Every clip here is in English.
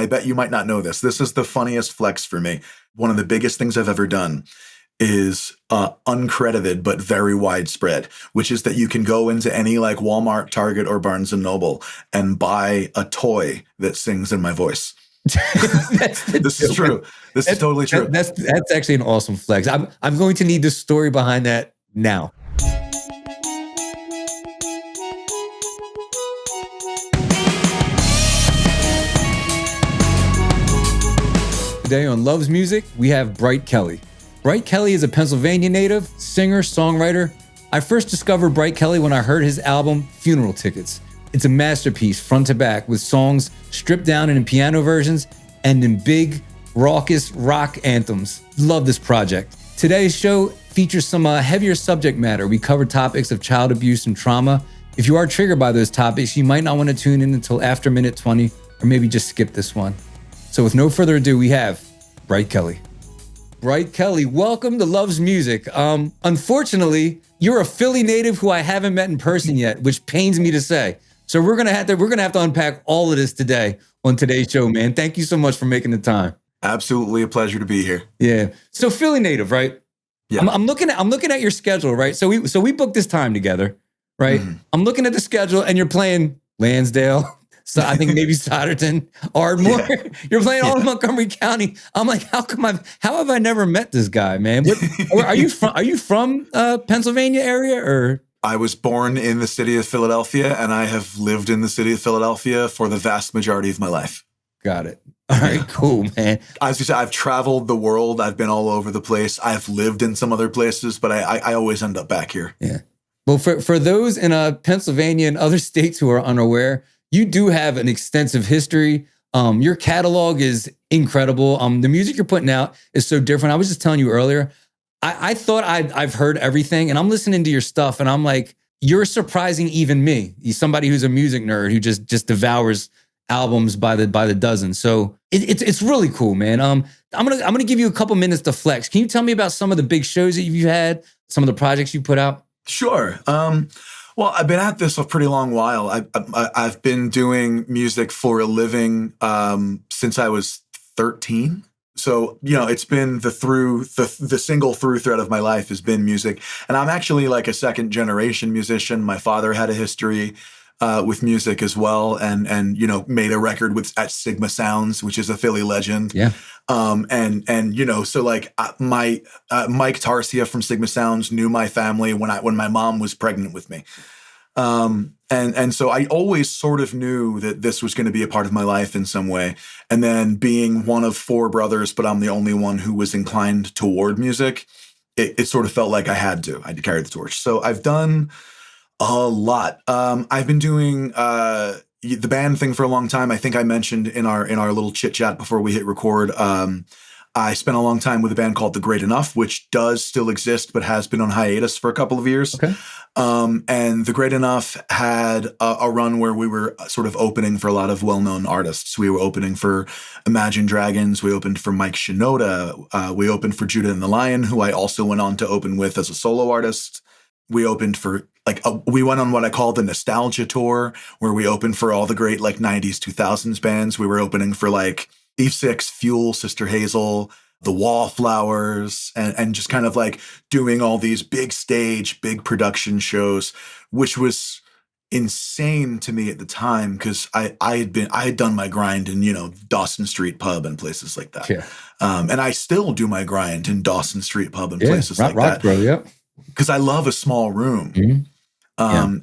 bet you might not know this. This is the funniest flex for me. One of the biggest things I've ever done is uncredited but very widespread, which is that you can go into any like Walmart, Target, or Barnes and Noble and buy a toy that sings in my voice. This is true. This is totally true. That's actually an awesome flex. I'm going to need the story behind that now. Today on Loves Music, we have Bright Kelly. Bright Kelly is a Pennsylvania native, singer, songwriter. I first discovered Bright Kelly when I heard his album, Funeral Tickets. It's a masterpiece front to back with songs stripped down in piano versions and in big, raucous rock anthems. Love this project. Today's show features some heavier subject matter. We cover topics of child abuse and trauma. If you are triggered by those topics, you might not want to tune in until after minute 20, or maybe just skip this one. So with no further ado, we have Bright Kelly. Bright Kelly, welcome to Loves Music. Unfortunately, you're a Philly native who I haven't met in person yet, which pains me to say. So we're gonna have to unpack all of this today on today's show, man. Thank you so much for making the time. Absolutely a pleasure to be here. Yeah. So Philly native, right? Yeah. I'm looking at your schedule, right? So we booked this time together, right? Mm-hmm. I'm looking at the schedule, and you're playing Lansdale. So I think maybe Sotterton, Ardmore. Yeah. You're playing all in Montgomery County. I'm like, how have I never met this guy, man? Are you from Pennsylvania area or? I was born in the city of Philadelphia, and I have lived in the city of Philadelphia for the vast majority of my life. Got it. All right, cool, man. As you said, I've traveled the world. I've been all over the place. I've lived in some other places, but I always end up back here. Yeah. Well, for those in Pennsylvania and other states who are unaware, you do have an extensive history. Your catalog is incredible. The music you're putting out is so different. I was just telling you earlier, I thought I've heard everything, and I'm listening to your stuff, and I'm like, you're surprising even me. You're somebody who's a music nerd who just devours albums by the dozen. So it's really cool, man. I'm gonna give you a couple minutes to flex. Can you tell me about some of the big shows that you've had, some of the projects you put out? Sure. Well, I've been at this a pretty long while. I've been doing music for a living since I was 13. So, it's been the single through thread of my life has been music. And I'm actually like a second generation musician. My father had a history with music as well, and made a record at Sigma Sounds, which is a Philly legend. Yeah. So like Mike Tarsia from Sigma Sounds knew my family when my mom was pregnant with me. And so I always sort of knew that this was going to be a part of my life in some way. And then being one of four brothers, but I'm the only one who was inclined toward music, it sort of felt like I had to carry the torch. So I've done a lot. I've been doing the band thing for a long time. I think I mentioned in our little chit chat before we hit record. I spent a long time with a band called The Great Enough, which does still exist, but has been on hiatus for a couple of years. Okay. And The Great Enough had a run where we were sort of opening for a lot of well-known artists. We were opening for Imagine Dragons. We opened for Mike Shinoda. We opened for Judah and the Lion, who I also went on to open with as a solo artist. We opened for we went on what I call the Nostalgia Tour, where we opened for all the great 90s, 2000s bands. We were opening for Eve 6, Fuel, Sister Hazel, The Wallflowers, and just kind of doing all these big stage, big production shows, which was insane to me at the time because I had done my grind in, Dawson Street Pub and places like that. Yeah. And I still do my grind in Dawson Street Pub and places like that. Bro, yeah. Because I love a small room. Mm-hmm.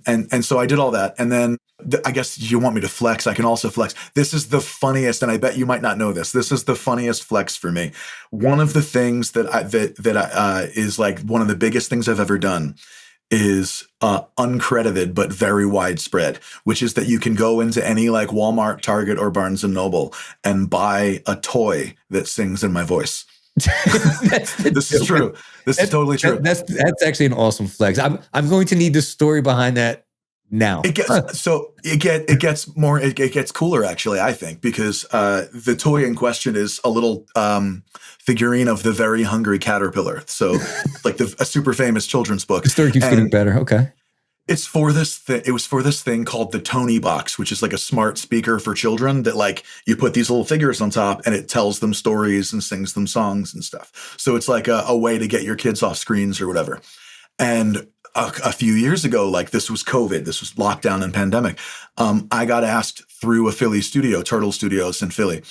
And so I did all that. And then I guess you want me to flex. I can also flex. This is the funniest, and I bet you might not know this. This is the funniest flex for me. One of the things that is one of the biggest things I've ever done is uncredited but very widespread, which is that you can go into any Walmart, Target, or Barnes and Noble and buy a toy that sings in my voice. This is true. This is totally true. That's actually an awesome flex. I'm going to need the story behind that now. It gets cooler actually, I think, because the toy in question is a little figurine of the Very Hungry Caterpillar. So a super famous children's book. The story keeps getting better. Okay. It's for this thing. It was for this thing called the Tony box, which is like a smart speaker for children that like you put these little figures on top and it tells them stories and sings them songs and stuff. So it's like a way to get your kids off screens or whatever. And a few years ago, like this was COVID, this was lockdown and pandemic. I got asked through a Philly studio, Turtle Studios in Philly,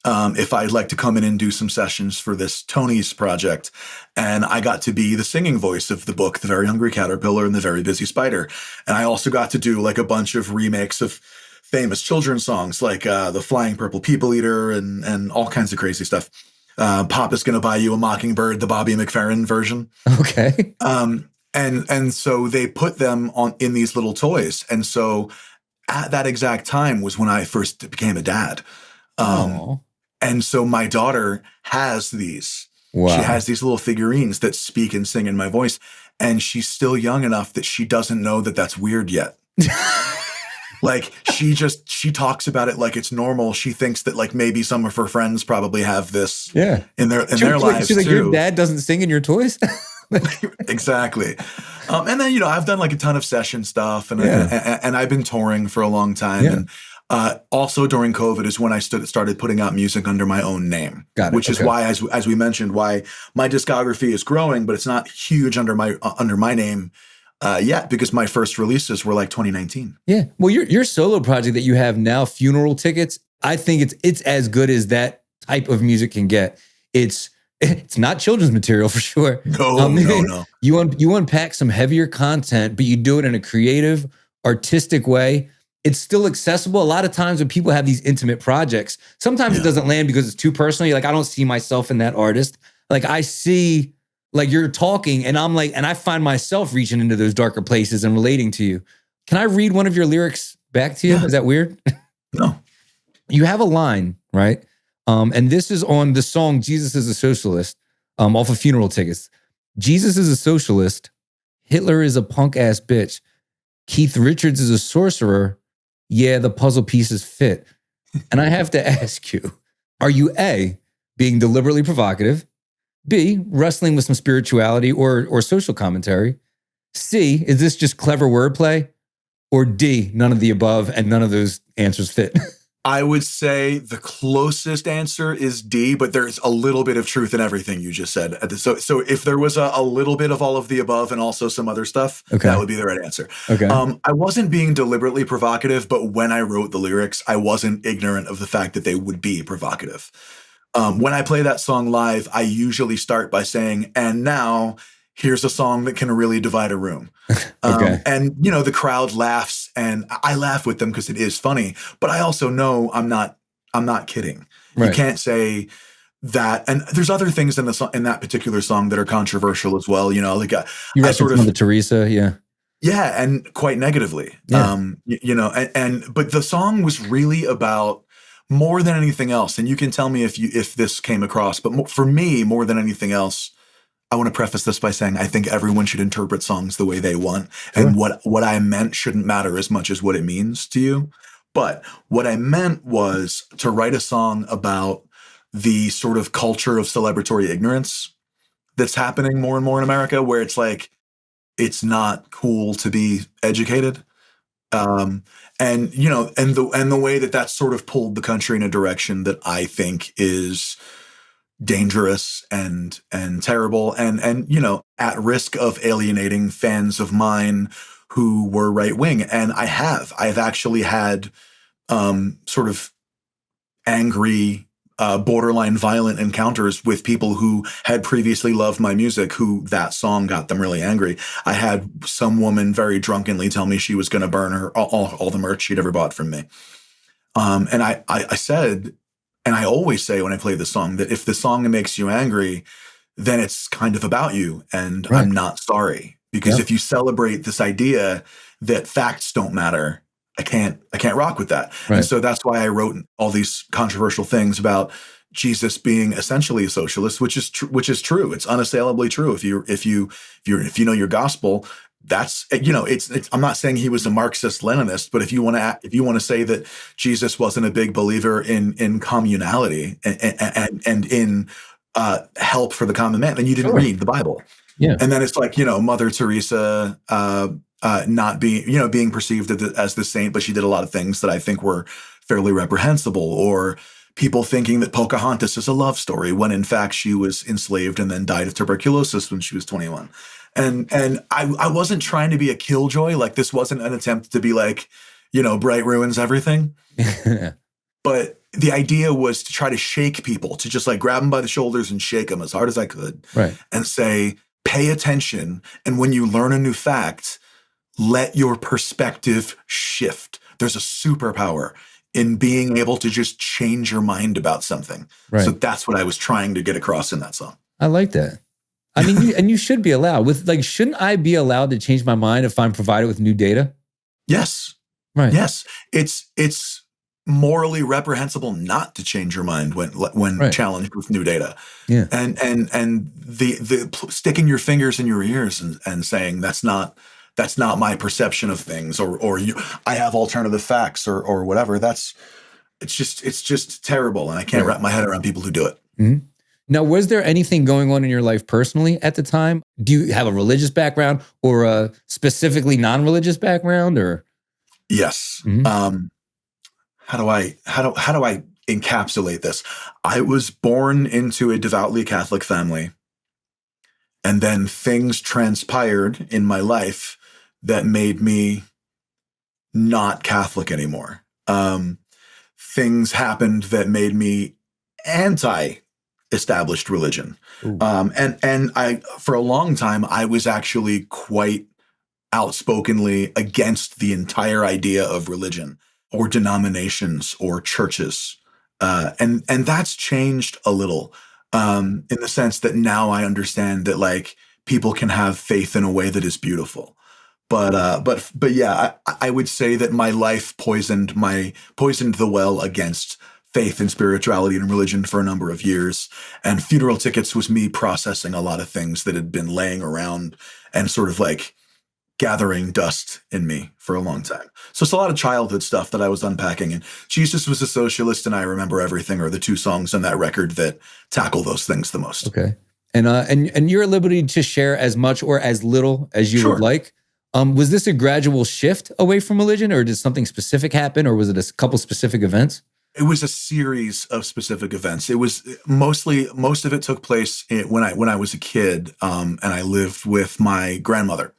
if I'd like to come in and do some sessions for this Tony's project. And I got to be the singing voice of the book, The Very Hungry Caterpillar and The Very Busy Spider. And I also got to do like a bunch of remakes of famous children's songs, like The Flying Purple People Eater and all kinds of crazy stuff. Papa's Gonna Buy You a Mockingbird, the Bobby McFerrin version. Okay. And so they put them on in these little toys. And so at that exact time was when I first became a dad. And so my daughter has these. Wow. She has these little figurines that speak and sing in my voice. And she's still young enough that she doesn't know that that's weird yet. Like she talks about it like it's normal. She thinks that like maybe some of her friends probably have this in their lives she's like, too. your dad doesn't sing in your toys? Exactly. And then, I've done like a ton of session stuff and I've been touring for a long time. Yeah. And also during COVID is when I started putting out music under my own name, which is why, as we mentioned, why my discography is growing, but it's not huge under my name yet, because my first releases were like 2019. Yeah. Well, your solo project that you have now, Funeral Tickets, I think it's as good as that type of music can get. It's not children's material for sure. No. You unpack some heavier content, but you do it in a creative, artistic way. It's still accessible. A lot of times when people have these intimate projects, sometimes it doesn't land because it's too personal. You're like, I don't see myself in that artist. Like I see, like you're talking and I'm like, and I find myself reaching into those darker places and relating to you. Can I read one of your lyrics back to you? Is that weird? No. You have a line, right? And this is on the song Jesus is a Socialist, off of Funeral Tickets. Jesus is a socialist. Hitler is a punk ass bitch. Keith Richards is a sorcerer. Yeah, the puzzle pieces fit. And I have to ask you, are you A, being deliberately provocative? B, wrestling with some spirituality or social commentary? C, is this just clever wordplay? Or D, none of the above and none of those answers fit? I would say the closest answer is D, but there's a little bit of truth in everything you just said. So if there was a little bit of all of the above and also some other stuff, that would be the right answer. Okay. I wasn't being deliberately provocative, but when I wrote the lyrics, I wasn't ignorant of the fact that they would be provocative. When I play that song live, I usually start by saying, and now here's a song that can really divide a room. And, the crowd laughs and I laugh with them because it is funny, but I also know I'm not kidding. Right. You can't say that. And there's other things in in that particular song that are controversial as well. Like you referenced Mother Teresa. Yeah. Yeah. And quite negatively, but the song was really about more than anything else. And you can tell me if this came across, but for me, more than anything else, I want to preface this by saying I think everyone should interpret songs the way they want. Sure. And what I meant shouldn't matter as much as what it means to you. But what I meant was to write a song about the sort of culture of celebratory ignorance that's happening more and more in America, where it's like, it's not cool to be educated. And the way that that's sort of pulled the country in a direction that I think is dangerous and terrible and at risk of alienating fans of mine who were right wing. And I've actually had sort of angry, borderline violent encounters with people who had previously loved my music, who that song got them really angry. I had some woman very drunkenly tell me she was going to burn her all the merch she'd ever bought from me. And I said, and I always say when I play the song, that if the song makes you angry, then it's kind of about you. And right. I'm not sorry. Because if you celebrate this idea that facts don't matter, I can't rock with that. Right. And so that's why I wrote all these controversial things about Jesus being essentially a socialist, which is true. It's unassailably true. If you know your gospel, that's, it's I'm not saying he was a Marxist Leninist, but if you want to say that Jesus wasn't a big believer in communality and in help for the common man, then you didn't read the Bible. Yeah. And then it's like, Mother Teresa, not being, being perceived as the saint, but she did a lot of things that I think were fairly reprehensible, or people thinking that Pocahontas is a love story when in fact she was enslaved and then died of tuberculosis when she was 21. And I wasn't trying to be a killjoy. Like, this wasn't an attempt to be like, Bright ruins everything. But the idea was to try to shake people, to just like grab them by the shoulders and shake them as hard as I could. Right. And say, pay attention. And when you learn a new fact, let your perspective shift. There's a superpower in being able to just change your mind about something. Right. So that's what I was trying to get across in that song. I like that. I mean, and you should be allowed with, like, shouldn't I be allowed to change my mind if I'm provided with new data? Yes. Right. Yes. It's morally reprehensible not to change your mind when right. challenged with new data. Yeah. And the sticking your fingers in your ears and saying that's not my perception of things, or I have alternative facts or whatever. It's just terrible. And I can't wrap my head around people who do it. Mm-hmm. Now, was there anything going on in your life personally at the time? Do you have a religious background or a specifically non-religious background, or? Yes. Mm-hmm. How do I encapsulate this? I was born into a devoutly Catholic family, and then things transpired in my life that made me not Catholic anymore. Things happened that made me anti-established religion. And I, for a long time, I was actually quite outspokenly against the entire idea of religion or denominations or churches. And that's changed a little, in the sense that now I understand that, like, people can have faith in a way that is beautiful. But yeah, I would say that my life poisoned the well against faith and spirituality and religion for a number of years. And Funeral Tickets was me processing a lot of things that had been laying around and sort of like gathering dust in me for a long time. So it's a lot of childhood stuff that I was unpacking. And Jesus Was a Socialist and I Remember Everything are the two songs on that record that tackle those things the most. Okay. And you're at liberty to share as much or as little as you would like. Was this a gradual shift away from religion, or did something specific happen, or was it a couple specific events? It was a series of specific events. It was most of it took place when I was a kid, and I lived with my grandmother.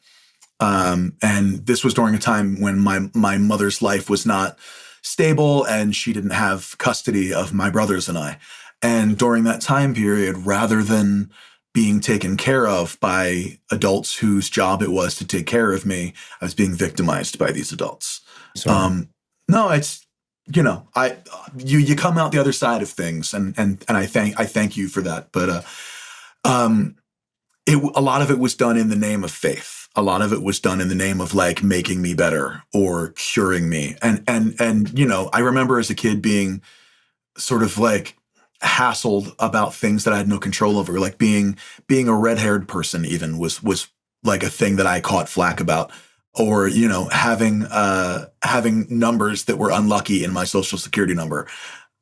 And this was during a time when my mother's life was not stable and she didn't have custody of my brothers and I. And during that time period, rather than being taken care of by adults whose job it was to take care of me, I was being victimized by these adults. No, it's, you come out the other side of things, and I thank you for that. But a lot of it was done in the name of faith. A lot of it was done in the name of like making me better or curing me. And I remember as a kid being sort of like hassled about things that I had no control over, like being a red-haired person even was like a thing that I caught flack about, or having numbers that were unlucky in my social security number,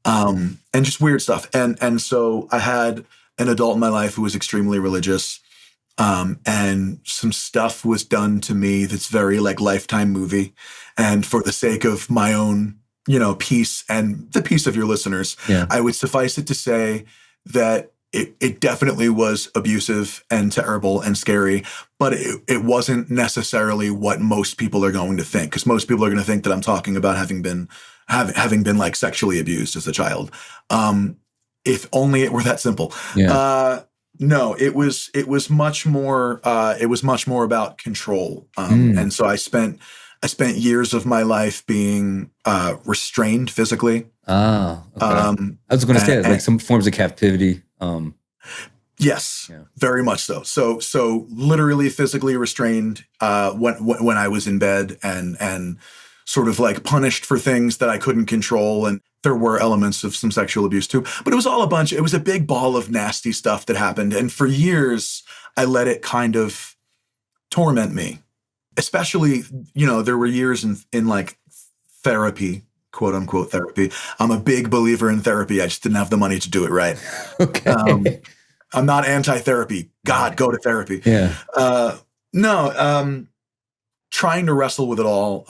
and just weird stuff. And so I had an adult in my life who was extremely religious, and some stuff was done to me that's very like Lifetime movie, and for the sake of my own peace and the peace of your listeners, I would suffice it to say that it definitely was abusive and terrible and scary, but it wasn't necessarily what most people are going to think, because most people are going to think that I'm talking about having been like sexually abused as a child. If only it were that simple. No, it was much more about control. And so I spent years of my life being restrained physically. Oh, okay. I was going to say like some forms of captivity. Yes, very much so. So literally physically restrained when I was in bed, and sort of like punished for things that I couldn't control. And there were elements of some sexual abuse too, but it was all it was a big ball of nasty stuff that happened. And for years, I let it kind of torment me. Especially, there were years in like therapy, quote unquote therapy. I'm a big believer in therapy. I just didn't have the money to do it right. Okay. I'm not anti-therapy. God, go to therapy. Yeah. No. trying to wrestle with it all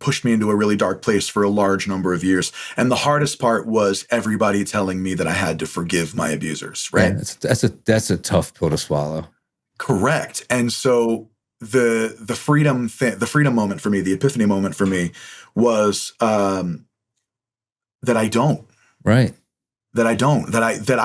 pushed me into a really dark place for a large number of years. And the hardest part was everybody telling me that I had to forgive my abusers, right? Yeah, that's a tough pill to swallow. Correct. And so the freedom moment for me, the epiphany moment for me was that I don't. Right. That I don't. That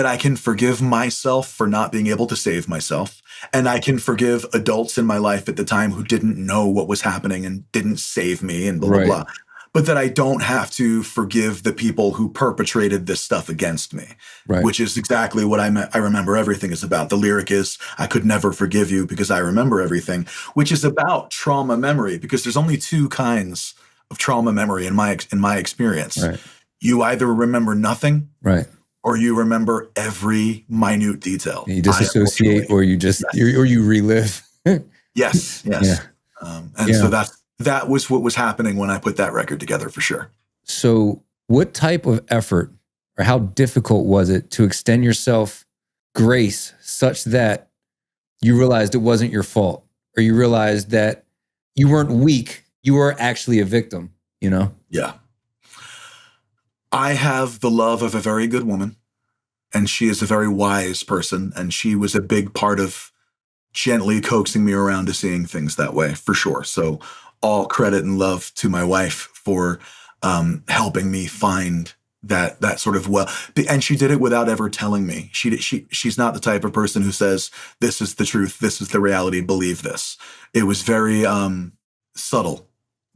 I can forgive myself for not being able to save myself. And I can forgive adults in my life at the time who didn't know what was happening and didn't save me and blah, blah, Right. blah. But that I don't have to forgive the people who perpetrated this stuff against me, Right. which is exactly what I remember everything is about. The lyric is, I could never forgive you because I remember everything, which is about trauma memory, because there's only two kinds of trauma memory in my experience. Right. You either remember nothing, Right. or you remember every minute detail. You disassociate, or you just, or you relive. Yes. Yeah. So that was what was happening when I put that record together, for sure. So what type of effort or how difficult was it to extend yourself grace such that you realized it wasn't your fault, or you realized that you weren't weak, you were actually a victim, you know? Yeah. I have the love of a very good woman, and she is a very wise person, and she was a big part of gently coaxing me around to seeing things that way, for sure. So all credit and love to my wife for helping me find that sort of and she did it without ever telling me. She's not the type of person who says, this is the truth, this is the reality, believe this. It was very subtle,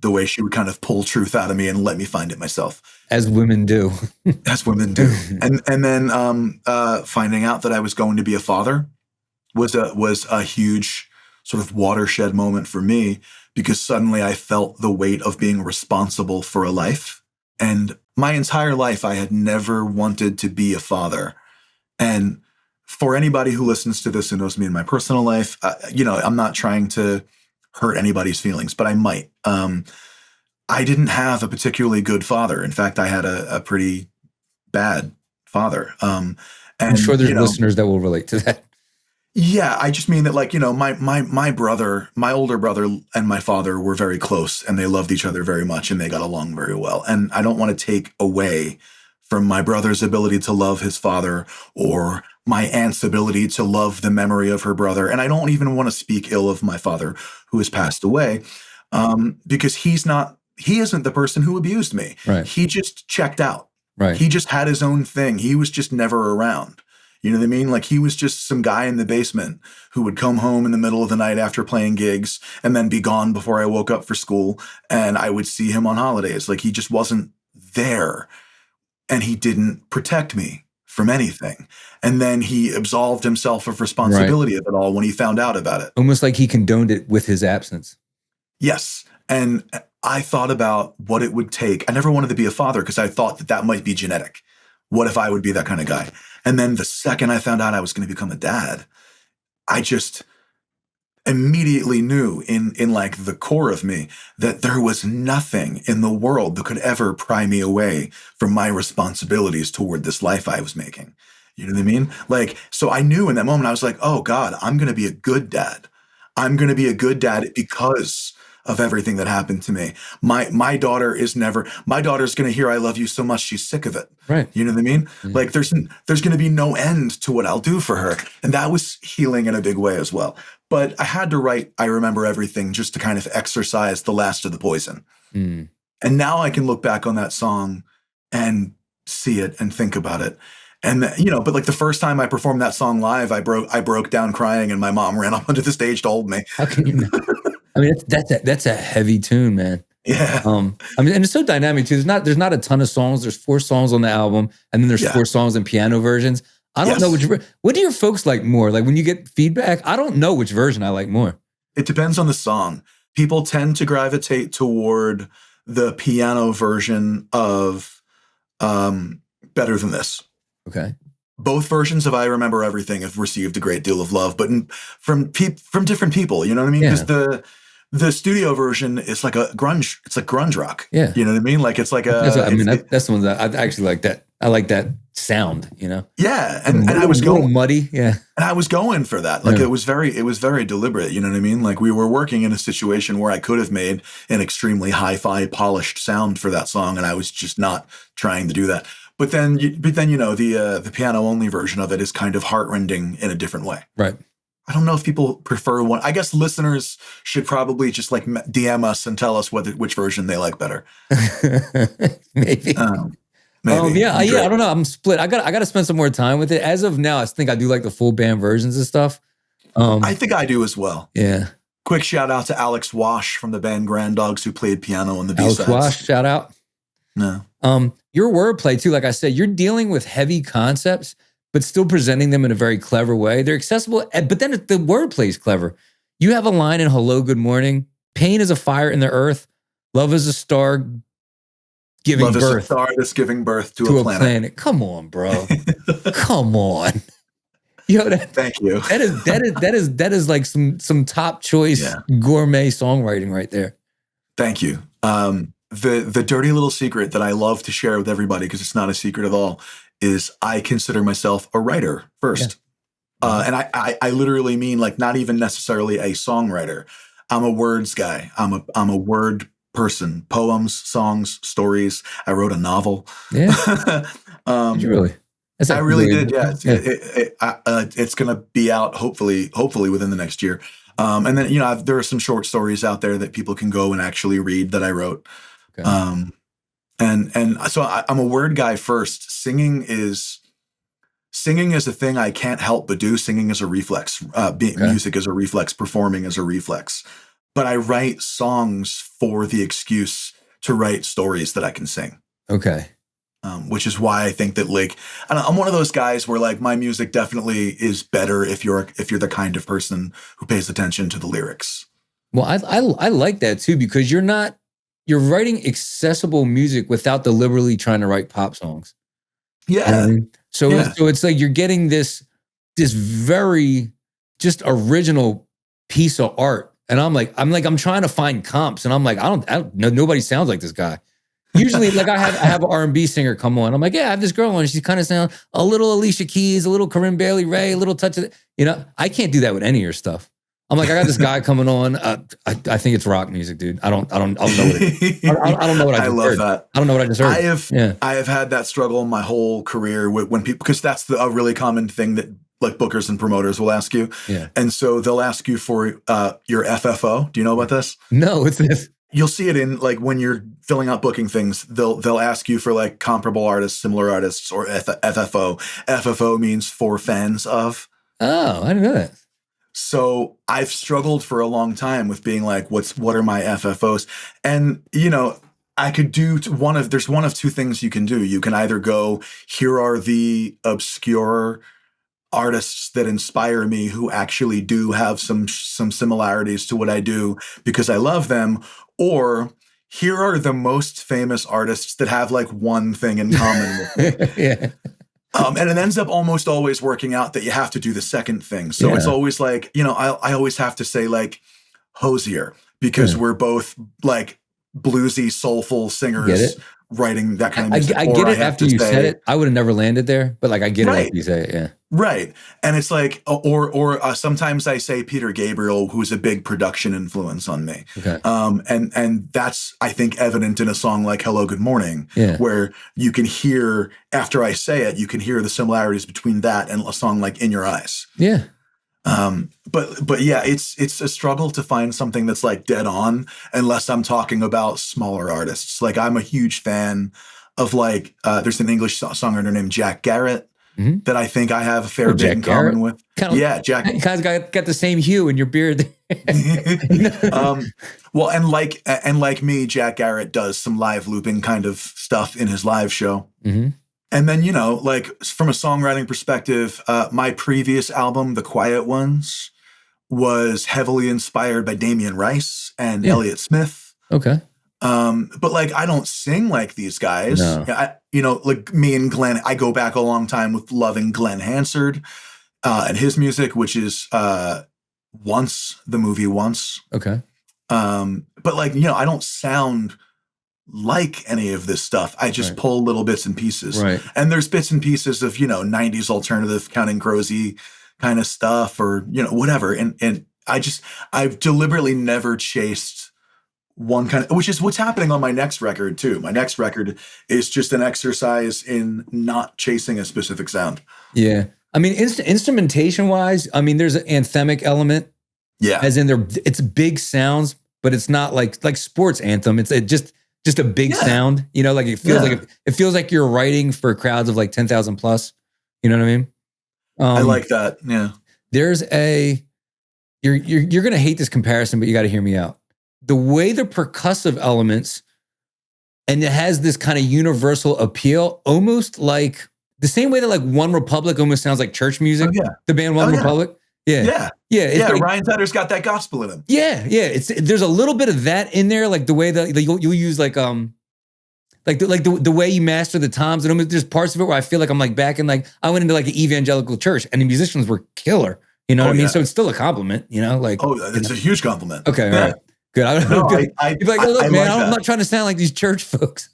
the way she would kind of pull truth out of me and let me find it myself. As women do. As women do. And then finding out that I was going to be a father was a huge sort of watershed moment for me, because suddenly I felt the weight of being responsible for a life. And my entire life, I had never wanted to be a father. And for anybody who listens to this and knows me in my personal life, I'm not trying to hurt anybody's feelings, but I might. I didn't have a particularly good father. In fact, I had a pretty bad father. And, I'm sure there's listeners that will relate to that. Yeah, I just mean that, like, my brother, my older brother and my father were very close, and they loved each other very much, and they got along very well. And I don't want to take away from my brother's ability to love his father, or my aunt's ability to love the memory of her brother. And I don't even want to speak ill of my father, who has passed away, because he isn't the person who abused me. Right. He just checked out. Right. He just had his own thing. He was just never around. You know what I mean? Like, he was just some guy in the basement who would come home in the middle of the night after playing gigs and then be gone before I woke up for school. And I would see him on holidays. Like, he just wasn't there. And he didn't protect me from anything. And then he absolved himself of responsibility of it all when he found out about it. Almost like he condoned it with his absence. Yes. And I thought about what it would take. I never wanted to be a father because I thought that might be genetic. What if I would be that kind of guy? And then the second I found out I was going to become a dad, I just immediately knew in like the core of me that there was nothing in the world that could ever pry me away from my responsibilities toward this life I was making. You know what I mean? Like, so I knew in that moment, I was like, oh God, I'm going to be a good dad. I'm going to be a good dad because of everything that happened to me. My daughter's going to hear I love you so much she's sick of it. Right. You know what I mean? Mm-hmm. Like, there's going to be no end to what I'll do for her. And that was healing in a big way as well. But I had to write I Remember Everything just to kind of exercise the last of the poison. Mm. And now I can look back on that song and see it and think about it. And but like the first time I performed that song live, I broke down crying, and my mom ran up onto the stage to hold me. How can you not? I mean, that's a heavy tune, man. Yeah. I mean, and it's so dynamic too. There's not a ton of songs. There's 4 songs on the album, and then there's 4 songs in piano versions. I don't know what do your folks like more? Like, when you get feedback, I don't know which version I like more. It depends on the song. People tend to gravitate toward the piano version of Better Than This. Okay. Both versions of I Remember Everything have received a great deal of love, but from different people, you know what I mean? Because The studio version is like a grunge. It's like grunge rock. Yeah. You know what I mean? Like it's like That's what, a. I mean, It's that's the one that I actually like that. I like that sound, yeah, A and I was little going muddy. Yeah. and I was going for that. Like Yeah. it was very deliberate. You know what I mean? Like we were working in a situation where I could have made an extremely hi-fi polished sound for that song, and I was just not trying to do that. But then the piano only version of it is kind of heartrending in a different way. Right. I don't know if people prefer one. I guess listeners should probably just like DM us and tell us which version they like better. Maybe. Maybe. Yeah. Be Yeah. I great. don't know. I'm split. I got to spend some more time with it. As of now, I think I do like the full band versions and stuff. I think I do as well. Yeah. Quick shout out to Alex Wash from the band Grand Dogs who played piano on the Alex B-sides. Wash, shout out. No. Your wordplay too, like I said, you're dealing with heavy concepts, but still presenting them in a very clever way. They're accessible, but then the wordplay is clever. You have a line in Hello, Good Morning. Pain is a fire in the earth. Love is a star giving Love is a birth star that's giving birth to a planet. Come on, bro. Come on. Yo, Thank you. that is like some top choice gourmet songwriting right there. Thank you. The dirty little secret that I love to share with everybody, because it's not a secret at all, is I consider myself a writer first. Yeah. And I literally mean like not even necessarily a songwriter. I'm a words guy. I'm a word person. Poems, songs, stories. I wrote a novel. Yeah. Did you really? I really did. Yeah. It's going to be out hopefully within the next year. And then, there are some short stories out there that people can go and actually read that I wrote. Okay. And so I'm a word guy first. Singing is a thing I can't help but do. Singing is a reflex. Music is a reflex. Performing is a reflex. But I write songs for the excuse to write stories that I can sing. Okay. Which is why I think that I'm one of those guys where like my music definitely is better if you're the kind of person who pays attention to the lyrics. Well, I like that too, because you're writing accessible music without deliberately trying to write pop songs. Yeah. So it's like you're getting this very just original piece of art. And I'm trying to find comps, and I'm like, I don't know, nobody sounds like this guy. Usually, like I have an R&B singer come on. I'm like, yeah, I have this girl on. She kind of sounds a little Alicia Keys, a little Corinne Bailey Rae, a little touch of it. I can't do that with any of your stuff. I'm like, I got this guy coming on. I think it's rock music, dude. I don't know what I don't know what I just I love heard. that. I don't know what I just heard. I have had that struggle my whole career when people, because that's a really common thing that like bookers and promoters will ask you. Yeah. And so they'll ask you for your FFO. Do you know about this? No, it's this. You'll see it in like when you're filling out booking things, they'll ask you for like comparable artists, similar artists, or FFO. FFO means for fans of. Oh, I didn't know that. So I've struggled for a long time with being like, what are my FFOs? And I could do there's one of two things you can do. You can either go, here are the obscure artists that inspire me who actually do have some similarities to what I do because I love them, or here are the most famous artists that have like one thing in common with me. Yeah. And it ends up almost always working out that you have to do the second thing. So it's always like, I always have to say like Hosier, because we're both like bluesy, soulful singers writing that kind of music. I get it after you said it. I would have never landed there, but like I get it after you say it. Yeah. Right. And it's like, or sometimes I say Peter Gabriel, who's a big production influence on me. Okay. And that's, I think, evident in a song like Hello, Good Morning, where you can hear, after I say it, you can hear the similarities between that and a song like In Your Eyes. Yeah. But yeah, it's a struggle to find something that's like dead on, unless I'm talking about smaller artists. Like I'm a huge fan of like, there's an English songwriter named Jack Garrett. Mm-hmm. That I think I have a fair bit in common with. Jack. You guys got the same hue in your beard. Well, and like me, Jack Garrett does some live looping kind of stuff in his live show. Mm-hmm. And then, like from a songwriting perspective, my previous album, The Quiet Ones, was heavily inspired by Damien Rice and Elliott Smith. Okay. But like, I don't sing like these guys. No. Like me and Glenn, I go back a long time with loving Glenn Hansard, and his music, which is, the movie Once. Okay. But like, you know, I don't sound like any of this stuff. I just Right. pull little bits and pieces. Right. And there's bits and pieces of, you know, 90s alternative Counting Crows-y kind of stuff, or, you know, whatever. And I've deliberately never chased one kind of, which is what's happening on my next record too. My next record is just an exercise in not chasing a specific sound. Yeah. I mean, instrumentation wise, I mean, there's an anthemic element, Yeah. as in it's big sounds, but it's not like sports anthem. It's just a big sound, you know, like it feels it feels like you're writing for crowds of like 10,000 plus. You know what I mean? I like that. Yeah. There's you're going to hate this comparison, but you got to hear me out. The way the percussive elements, and it has this kind of universal appeal, almost like the same way that like One Republic almost sounds like church music. Oh, yeah. The band One Republic. Yeah. Yeah. Yeah. Yeah. Like, Ryan Tedder's got that gospel in him. Yeah. Yeah. There's a little bit of that in there, like the way that you'll use like the way you master the toms, and there's parts of it where I feel like I'm like back in like I went into like an evangelical church and the musicians were killer. You know what I mean? So it's still a compliment, you know, like it's a huge compliment. Okay, all right. Good. I don't know. You're like, oh, look, man, I'm not trying to sound like these church folks.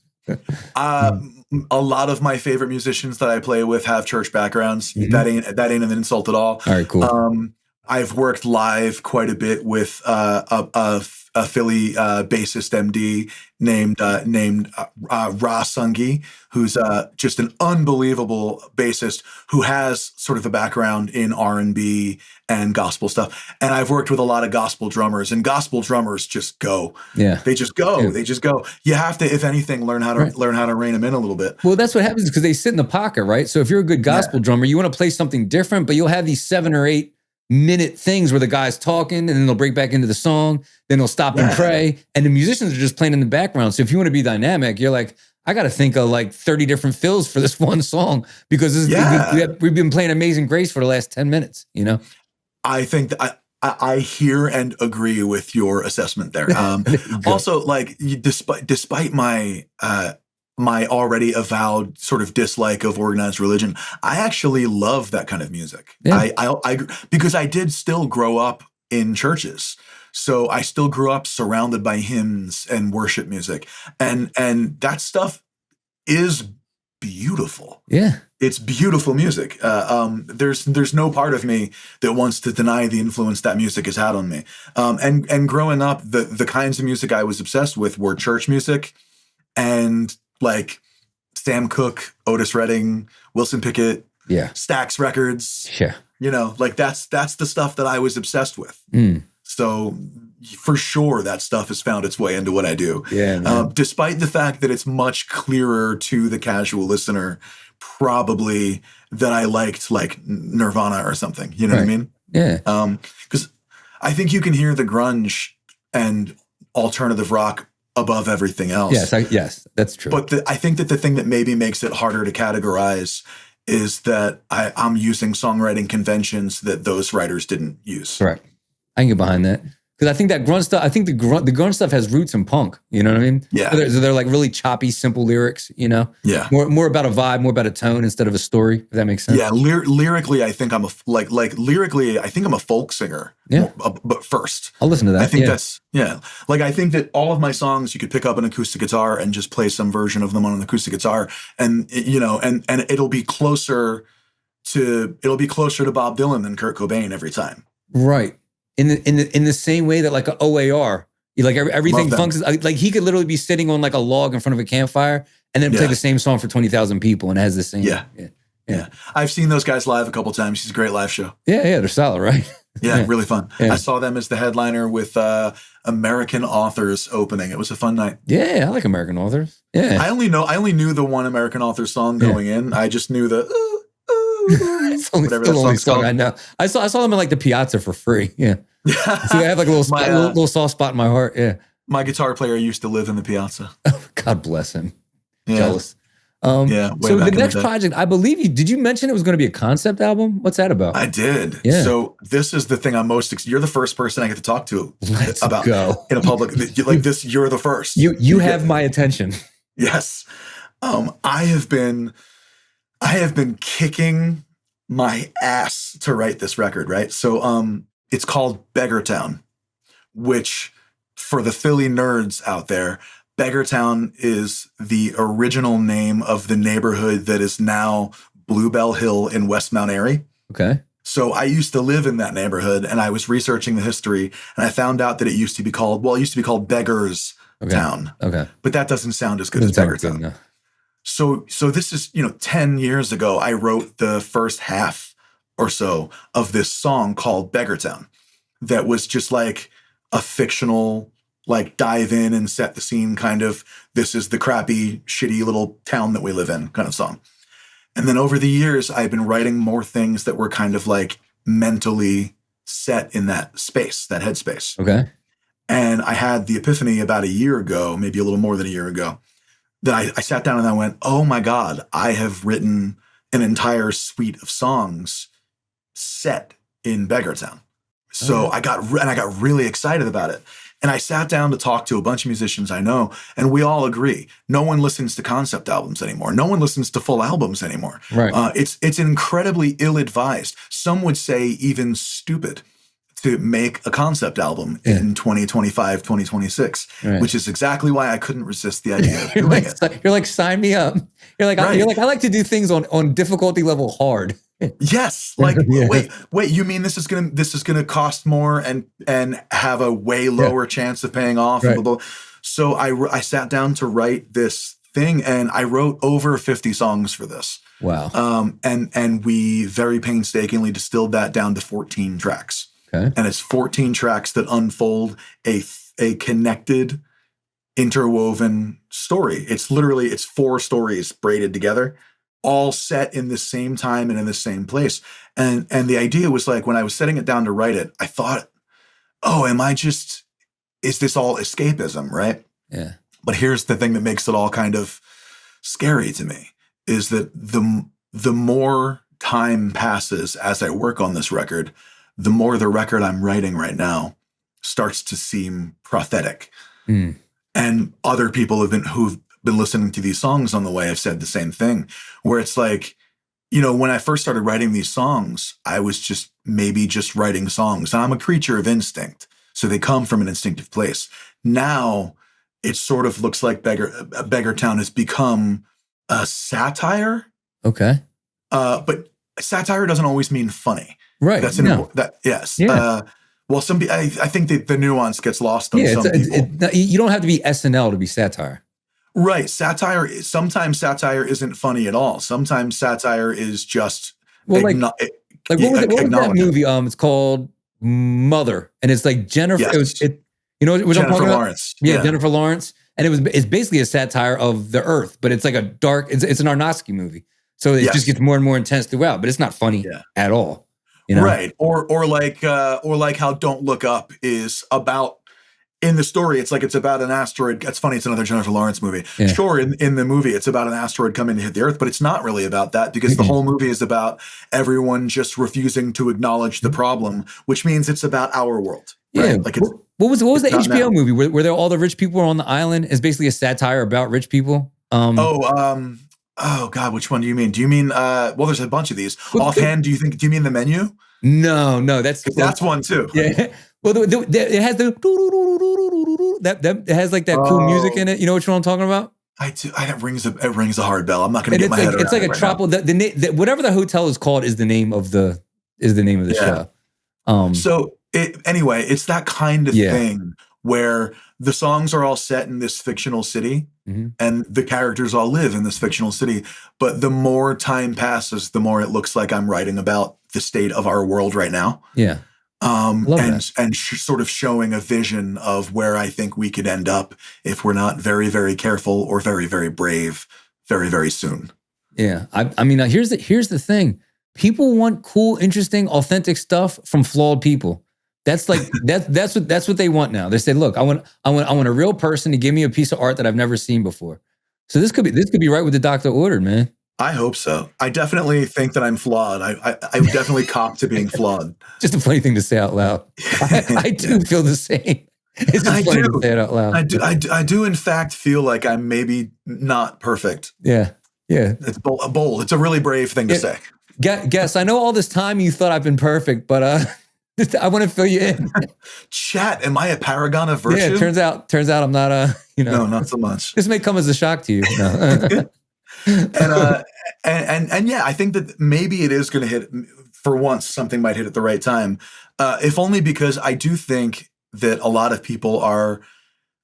A lot of my favorite musicians that I play with have church backgrounds. Mm-hmm. That ain't an insult at all. All right, cool. I've worked live quite a bit with a Philly bassist MD named Ra Sungi, who's just an unbelievable bassist who has sort of a background in R&B and gospel stuff. And I've worked with a lot of gospel drummers, and gospel drummers just go. Yeah, they just go. Yeah. They just go. You have to, if anything, learn how to rein them in a little bit. Well, that's what happens because they sit in the pocket, right? So if you're a good gospel drummer, you want to play something different, but you'll have these 7 or 8 minute things where the guy's talking and then they'll break back into the song, then they'll stop and pray, and the musicians are just playing in the background. So if you want to be dynamic, you're like, I got to think of like 30 different fills for this one song because we've been playing Amazing Grace for the last 10 minutes, you know? I think that I hear and agree with your assessment there. Also, like, despite my my already avowed sort of dislike of organized religion, I actually love that kind of music. Yeah. I because I did still grow up in churches. So I still grew up surrounded by hymns and worship music. And that stuff is beautiful. Yeah. It's beautiful music. There's no part of me that wants to deny the influence that music has had on me. And growing up, the kinds of music I was obsessed with were church music and like Sam Cooke, Otis Redding, Wilson Pickett, Stax Records. Yeah. You know, like that's the stuff that I was obsessed with. So for sure that stuff has found its way into what I do. Yeah. Despite the fact that it's much clearer to the casual listener, probably, that I liked like Nirvana or something. You know what I mean? Yeah. Because I think you can hear the grunge and alternative rock above everything else. Yes, that's true. But I think that the thing that maybe makes it harder to categorize is that I'm using songwriting conventions that those writers didn't use. Correct. I can get behind that. Because I think that grunge stuff, I think the grunge stuff has roots in punk. You know what I mean? Yeah. So they're like really choppy, simple lyrics, you know? Yeah. More about a vibe, more about a tone instead of a story, if that makes sense. Yeah. Lyrically, I think I'm lyrically, I think I'm a folk singer. Yeah. But first. I'll listen to that. I think like, I think that all of my songs, you could pick up an acoustic guitar and just play some version of them on an acoustic guitar. And, you know, and it'll be closer to Bob Dylan than Kurt Cobain every time. Right. In the same way that like an OAR, like everything functions, like he could literally be sitting on like a log in front of a campfire and then play the same song for 20,000 people and it has the same. Yeah. I've seen those guys live a couple times. He's a great live show. Yeah, they're solid, right? Yeah, really fun. Yeah. I saw them as the headliner with American Authors opening. It was a fun night. Yeah, I like American Authors. Yeah. I only knew the one American Authors song going in. I just knew the it's whatever the only song I know. I saw them in like the Piazza for free. Yeah. So I have like a little soft spot in my heart. Yeah. My guitar player used to live in the Piazza. God bless him. Yeah. Jealous. So the next project, I believe did you mention it was going to be a concept album? What's that about? I did. Yeah. So this is the thing I'm most, you're the first person I get to talk to about go. In a public, like this, you're the first. You have my attention. Yes. I have been kicking my ass to write this record, right? So it's called Beggar Town, which for the Philly nerds out there, Beggartown is the original name of the neighborhood that is now Bluebell Hill in West Mount Airy. Okay. So I used to live in that neighborhood, and I was researching the history, and I found out that it used to be called Beggars Town. Okay. But that doesn't sound as good as Beggartown. No. So this is, 10 years ago, I wrote the first half or so of this song called Beggartown that was just like a fictional, like dive in and set the scene kind of, this is the crappy, shitty little town that we live in kind of song. And then over the years, I've been writing more things that were kind of like mentally set in that space, that headspace. Okay. And I had the epiphany about a year ago, maybe a little more than a year ago, that I sat down and I went, oh my God, I have written an entire suite of songs set in Beggartown. So I got really excited about it. And I sat down to talk to a bunch of musicians I know, and we all agree. No one listens to concept albums anymore. No one listens to full albums anymore. Right. It's incredibly ill-advised. Some would say even stupid to make a concept album in 2025, 2026, which is exactly why I couldn't resist the idea of doing it. You're like, sign me up. You're like, I like to do things on difficulty level hard. Yes. Like, wait, you mean this is gonna cost more and have a way lower chance of paying off? Right. And blah, blah. So I sat down to write this thing, and I wrote over 50 songs for this. Wow. And we very painstakingly distilled that down to 14 tracks. Okay. And it's 14 tracks that unfold a connected, interwoven story. It's 4 stories braided together, all set in the same time and in the same place. And the idea was like, when I was setting it down to write it, I thought, oh, is this all escapism, right? Yeah. But here's the thing that makes it all kind of scary to me, is that the more time passes as I work on this record, the more the record I'm writing right now starts to seem prophetic. And other people who've been listening to these songs on the way have said the same thing, where it's like, when I first started writing these songs, I was just writing songs. And I'm a creature of instinct, so they come from an instinctive place. Now it sort of looks like Beggartown has become a satire. Okay. But satire doesn't always mean funny. Right. That's yes. Yeah. Well, I think the nuance gets lost on some people. You don't have to be SNL to be satire. Right. Sometimes satire isn't funny at all. Sometimes satire is just what was that movie? It's called Mother, and it's like Jennifer. Yes. Jennifer Lawrence. Yeah, Jennifer Lawrence, and it's basically a satire of the Earth, but it's like a dark. It's an Aronofsky movie, so it just gets more and more intense throughout. But it's not funny at all. Right. Or like how Don't Look Up is about. In the story, it's about an asteroid. It's funny, it's another Jennifer Lawrence movie. Yeah. Sure, in the movie, it's about an asteroid coming to hit the Earth, but it's not really about that, because the whole movie is about everyone just refusing to acknowledge the problem, which means it's about our world. Right? Yeah. Like what was the HBO movie where there all the rich people were on the island? It's basically a satire about rich people. Oh God, which one do you mean? Do you mean there's a bunch of these. Offhand, do you mean The Menu? No, that's one too. Yeah. Well, it has it has like that cool music in it. You know which one I'm talking about? I do. It rings a hard bell. I'm not going to get my head around it. It's like a tropical. Whatever the hotel is called is the name of the show. So anyway, it's that kind of thing where the songs are all set in this fictional city, and the characters all live in this fictional city. But the more time passes, the more it looks like I'm writing about the state of our world right now. Yeah. Sort of showing a vision of where I think we could end up if we're not very, very careful or very, very brave very, very soon. Yeah. I mean, here's the thing. People want cool, interesting, authentic stuff from flawed people. That's like that's what they want now. They say, look, I want a real person to give me a piece of art that I've never seen before. So this could be right what the doctor ordered, man. I hope so. I definitely think that I'm flawed. I definitely cop to being flawed. Just a funny thing to say out loud. I do feel the same. It's just funny to say it out loud. I do in fact feel like I'm maybe not perfect. Yeah. It's bold. It's a really brave thing to say. Guess I know all this time you thought I've been perfect, but I want to fill you in. Chat, am I a paragon of Yeah, virtue? turns out I'm not No, not so much. this may come as a shock to you. No. And yeah, I think that maybe it is going to hit for once. Something might hit at the right time, if only because I do think that a lot of people are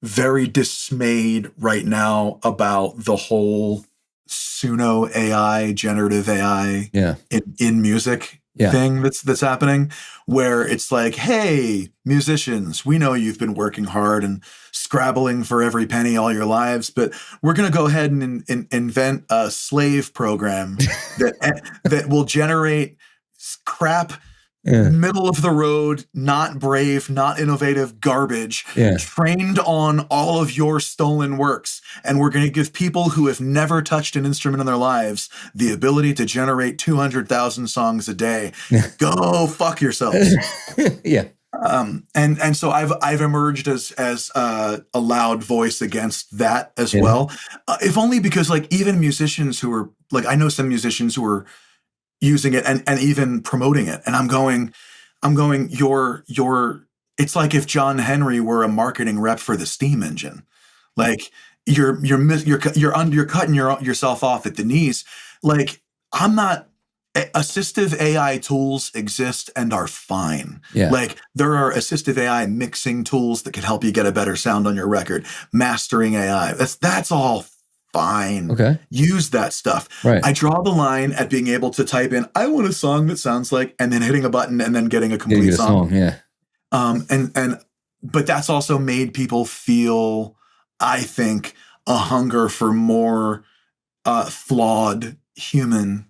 very dismayed right now about the whole Suno AI, generative AI Yeah. in music Yeah. thing that's happening, where it's like, hey, musicians, we know you've been working hard and scrabbling for every penny all your lives, but we're going to go ahead and invent a slave program that will generate crap, Yeah. middle of the road, not brave, not innovative garbage, Yeah. trained on all of your stolen works. And we're going to give people who have never touched an instrument in their lives the ability to generate 200,000 songs a day. Go fuck yourselves. Yeah. And so I've emerged as a loud voice against that as Yeah. well. If only because like even musicians who are like, I know some musicians who are using it and even promoting it. And I'm going, it's like if John Henry were a marketing rep for the steam engine. Like you're cutting yourself off at the knees. Like I'm not, assistive AI tools exist and are fine. Yeah. Like there are assistive AI mixing tools that can help you get a better sound on your record. Mastering AI, that's all fine. Okay. Use that stuff. Right. I draw the line at being able to type in, I want a song that sounds like, and then hitting a button and then getting a complete song. Yeah. But that's also made people feel, I think, a hunger for more flawed human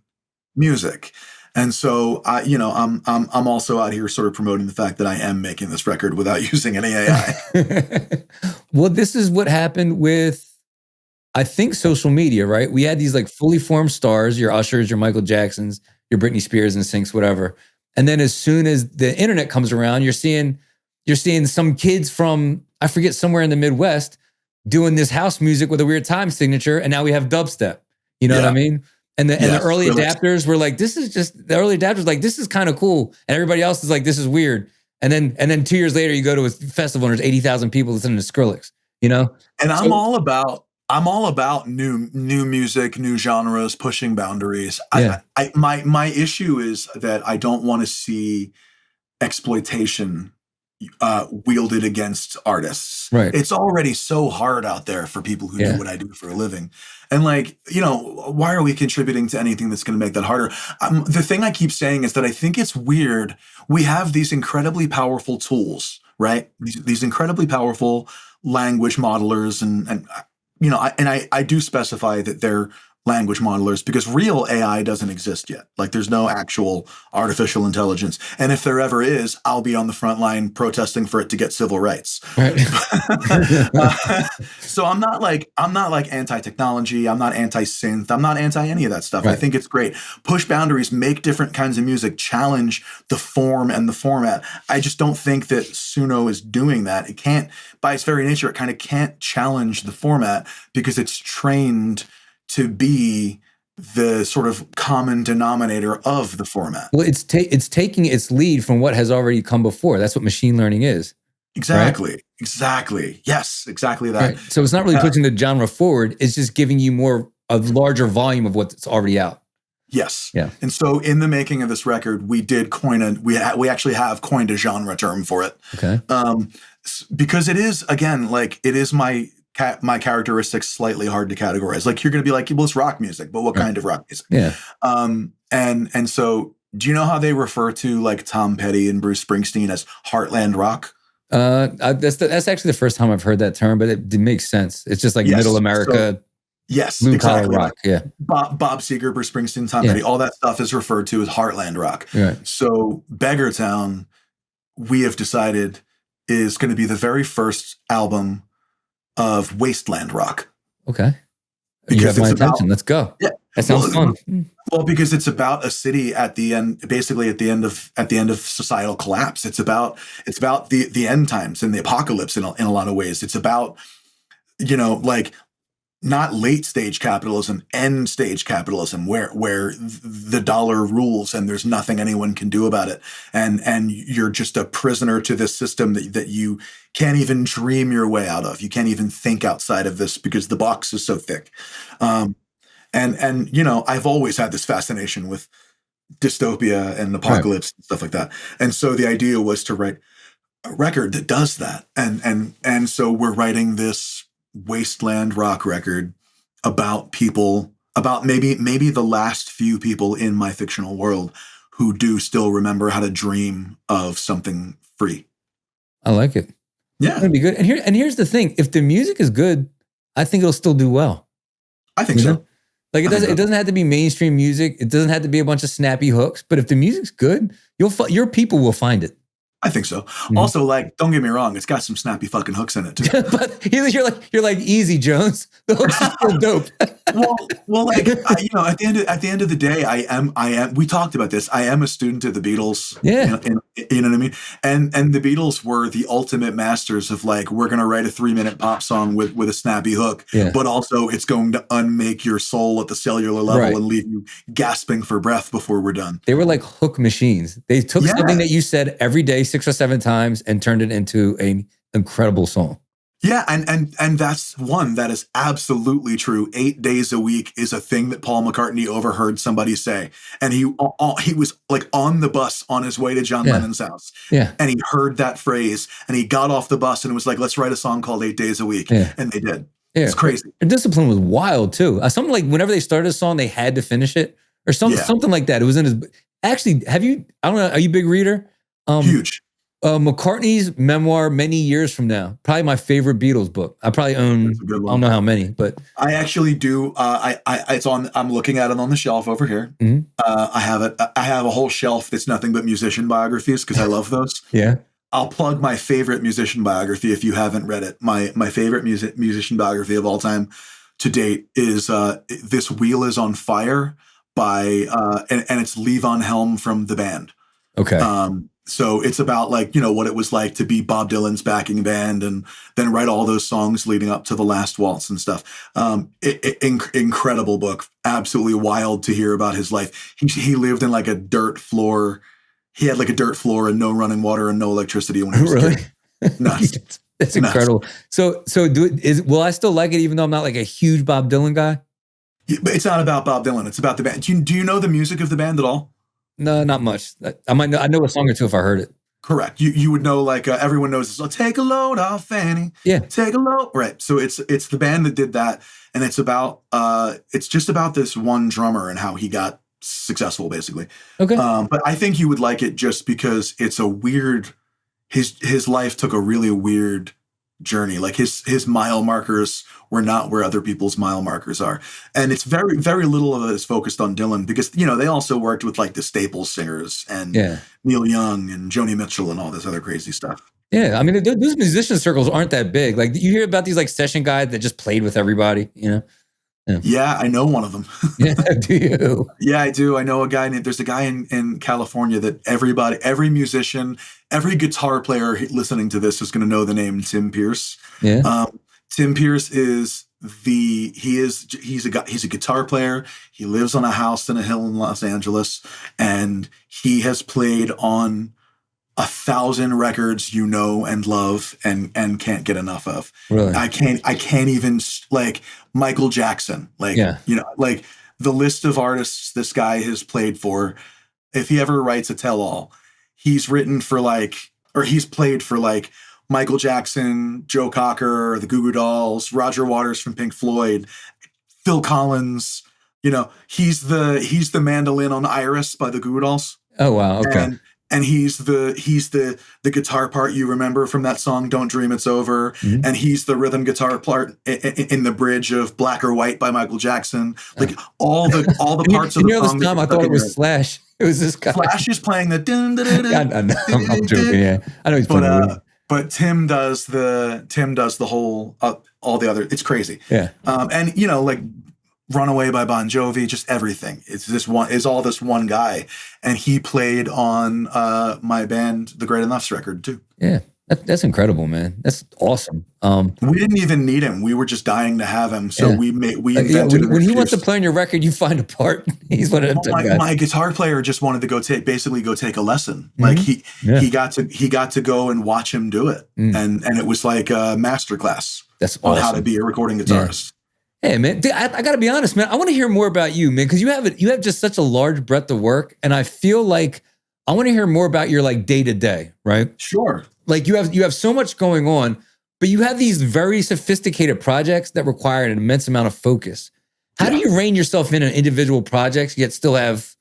music. And so I'm also out here sort of promoting the fact that I am making this record without using any AI. Well, this is what happened with, I think, social media, right? We had these like fully formed stars, your Ushers, your Michael Jacksons, your Britney Spears and Syncs, whatever. And then as soon as the internet comes around, you're seeing some kids from, I forget, somewhere in the Midwest doing this house music with a weird time signature. And now we have dubstep. You know what I mean? And the early adapters were like, this is kind of cool. And everybody else is like, this is weird. And then 2 years later, you go to a festival and there's 80,000 people listening to Skrillex, you know? And I'm all about new music, new genres, pushing boundaries. Yeah. My issue is that I don't want to see exploitation wielded against artists. Right. It's already so hard out there for people who do what I do for a living. And like, why are we contributing to anything that's going to make that harder? The thing I keep saying is that I think it's weird. We have these incredibly powerful tools, right? These incredibly powerful language modelers and I do specify that they're language modelers because real AI doesn't exist yet. Like there's no actual artificial intelligence. And if there ever is, I'll be on the front line protesting for it to get civil rights. Right. So I'm not like anti-technology. I'm not anti-synth. I'm not anti any of that stuff. Right. I think it's great. Push boundaries, make different kinds of music, challenge the form and the format. I just don't think that Suno is doing that. It can't, by its very nature, it kind of can't challenge the format because it's trained to be the sort of common denominator of the format. Well, it's taking its lead from what has already come before. That's what machine learning is. Exactly. Right? Exactly. Yes, exactly that. Right. So it's not really pushing the genre forward. It's just giving you a larger volume of what's already out. Yes. Yeah. And so in the making of this record, we did we actually have coined a genre term for it. Okay. Because it is, again, like it is my characteristics slightly hard to categorize. Like you're going to be like, well, it's rock music, but what kind of rock music? Yeah. And so do you know how they refer to like Tom Petty and Bruce Springsteen as heartland rock? That's actually the first time I've heard that term, but it makes sense. It's just like middle America. So, blue collar rock. Yeah. Bob Seger, Bruce Springsteen, Tom Petty, all that stuff is referred to as heartland rock. Right. So Beggartown, we have decided, is going to be the very first album of wasteland rock. Okay. Because you have my attention. Let's go. Yeah. That sounds fun. Well, because it's about a city at the end, basically at the end of societal collapse. It's about the end times and the apocalypse in a lot of ways. It's about, like not late stage capitalism, end stage capitalism, where the dollar rules and there's nothing anyone can do about it, and you're just a prisoner to this system that you can't even dream your way out of. You can't even think outside of this because the box is so thick. And I've always had this fascination with dystopia and apocalypse and stuff like that. And so the idea was to write a record that does that. And so we're writing this wasteland rock record about people, about maybe the last few people in my fictional world who do still remember how to dream of something free. I like it. Yeah. It's gonna be good. And here's the thing. If the music is good, I think it'll still do well. I think so. Like it doesn't have to be mainstream music. It doesn't have to be a bunch of snappy hooks, but if the music's good, your people will find it. I think so. Mm-hmm. Also, like, don't get me wrong, it's got some snappy fucking hooks in it too. But you're like easy, Jones. The hooks are still dope. well, like at the end of the day, I am. We talked about this. I am a student of the Beatles. Yeah, you know what I mean. And the Beatles were the ultimate masters of like, we're gonna write a 3-minute pop song with a snappy hook, but also it's going to unmake your soul at the cellular level and leave you gasping for breath before we're done. They were like hook machines. They took something that you said every day 6 or 7 times and turned it into an incredible song. Yeah, and that's one that is absolutely true. 8 days a week is a thing that Paul McCartney overheard somebody say, and he was like on the bus on his way to John Lennon's house, and he heard that phrase, and he got off the bus and was like, "Let's write a song called 8 Days a Week," and they did. Yeah. It's crazy. Their discipline was wild too. Something like whenever they started a song, they had to finish it, or something like that. It was in his. Actually, I don't know. Are you a big reader? Huge. McCartney's memoir, Many Years From Now, probably my favorite Beatles book. I probably own, I don't know how many, but I actually do. It's on. I'm looking at it on the shelf over here. Mm-hmm. I have it. I have a whole shelf that's nothing but musician biographies because I love those. Yeah. I'll plug my favorite musician biography if you haven't read it. My favorite musician biography of all time to date is This Wheel Is on Fire by and it's Levon Helm from the band. Okay. So it's about like, what it was like to be Bob Dylan's backing band and then write all those songs leading up to The Last Waltz and stuff. Incredible book. Absolutely wild to hear about his life. He lived in like a dirt floor. He had like a dirt floor and no running water and no electricity when he was a kid. Nuts. That's incredible. So will I still like it even though I'm not like a huge Bob Dylan guy? But it's not about Bob Dylan. It's about the band. Do you know the music of the band at all? No, not much. I know a song or two if I heard it. Correct. You would know, like, everyone knows this. Oh, take a load off, Fanny. Yeah. Take a load. Right. So it's the band that did that. And it's about, it's just about this one drummer and how he got successful, basically. Okay. But I think you would like it just because it's a weird, his life took a really weird journey. Like his mile markers were not where other people's mile markers are. And it's very, very little of it is focused on Dylan because, they also worked with like the Staples singers and Neil Young and Joni Mitchell and all this other crazy stuff. Yeah. I mean, those musician circles aren't that big. Like you hear about these like session guys that just played with everybody, Yeah, I know one of them. Yeah, do you? Yeah, I do. I know there's a guy in California that every musician, every guitar player listening to this is going to know the name Tim Pierce. Yeah. Tim Pierce is he's a guitar player. He lives on a house in a hill in Los Angeles, and he has played on 1,000 records and love and can't get enough of. Really? I can't even, like, Michael Jackson, like, like the list of artists this guy has played for. If he ever writes a tell-all, he's written for he's played for like Michael Jackson, Joe Cocker, the Goo Goo Dolls, Roger Waters from Pink Floyd, Phil Collins. He's the mandolin on Iris by the Goo Goo Dolls. Oh wow, okay. And he's the guitar part you remember from that song "Don't Dream It's Over," and he's the rhythm guitar part in the bridge of "Black or White" by Michael Jackson. Like all the parts of the song. This time I thought it was Slash. It was this guy. Slash is playing the. I'm joking. Yeah, I know he's playing. But Tim does the whole all the other. It's crazy. Yeah. And like Runaway by Bon Jovi, just everything. It's all this one guy, and he played on my band The Great Enough's record too. Yeah. That's incredible, man. That's awesome. We didn't even need him. We were just dying to have him. So Yeah. we Yeah, invented an when he wants to excuse. play on your record, you find a part. He's one of them Well, type guys. my guitar player just wanted to basically go take a lesson. Like Mhm. Yeah. he got to go and watch him do it, Mm. and it was like a master class That's on how to awesome. be a recording Yeah. guitarist. Hey, man, I got to be honest, man. I want to hear more about you, man, because you have just such a large breadth of work, and I feel like I want to hear more about your like day to day, right? Sure. Like you have so much going on, but you have these very sophisticated projects that require an immense amount of focus. How do Yeah. you rein yourself in on individual projects yet still have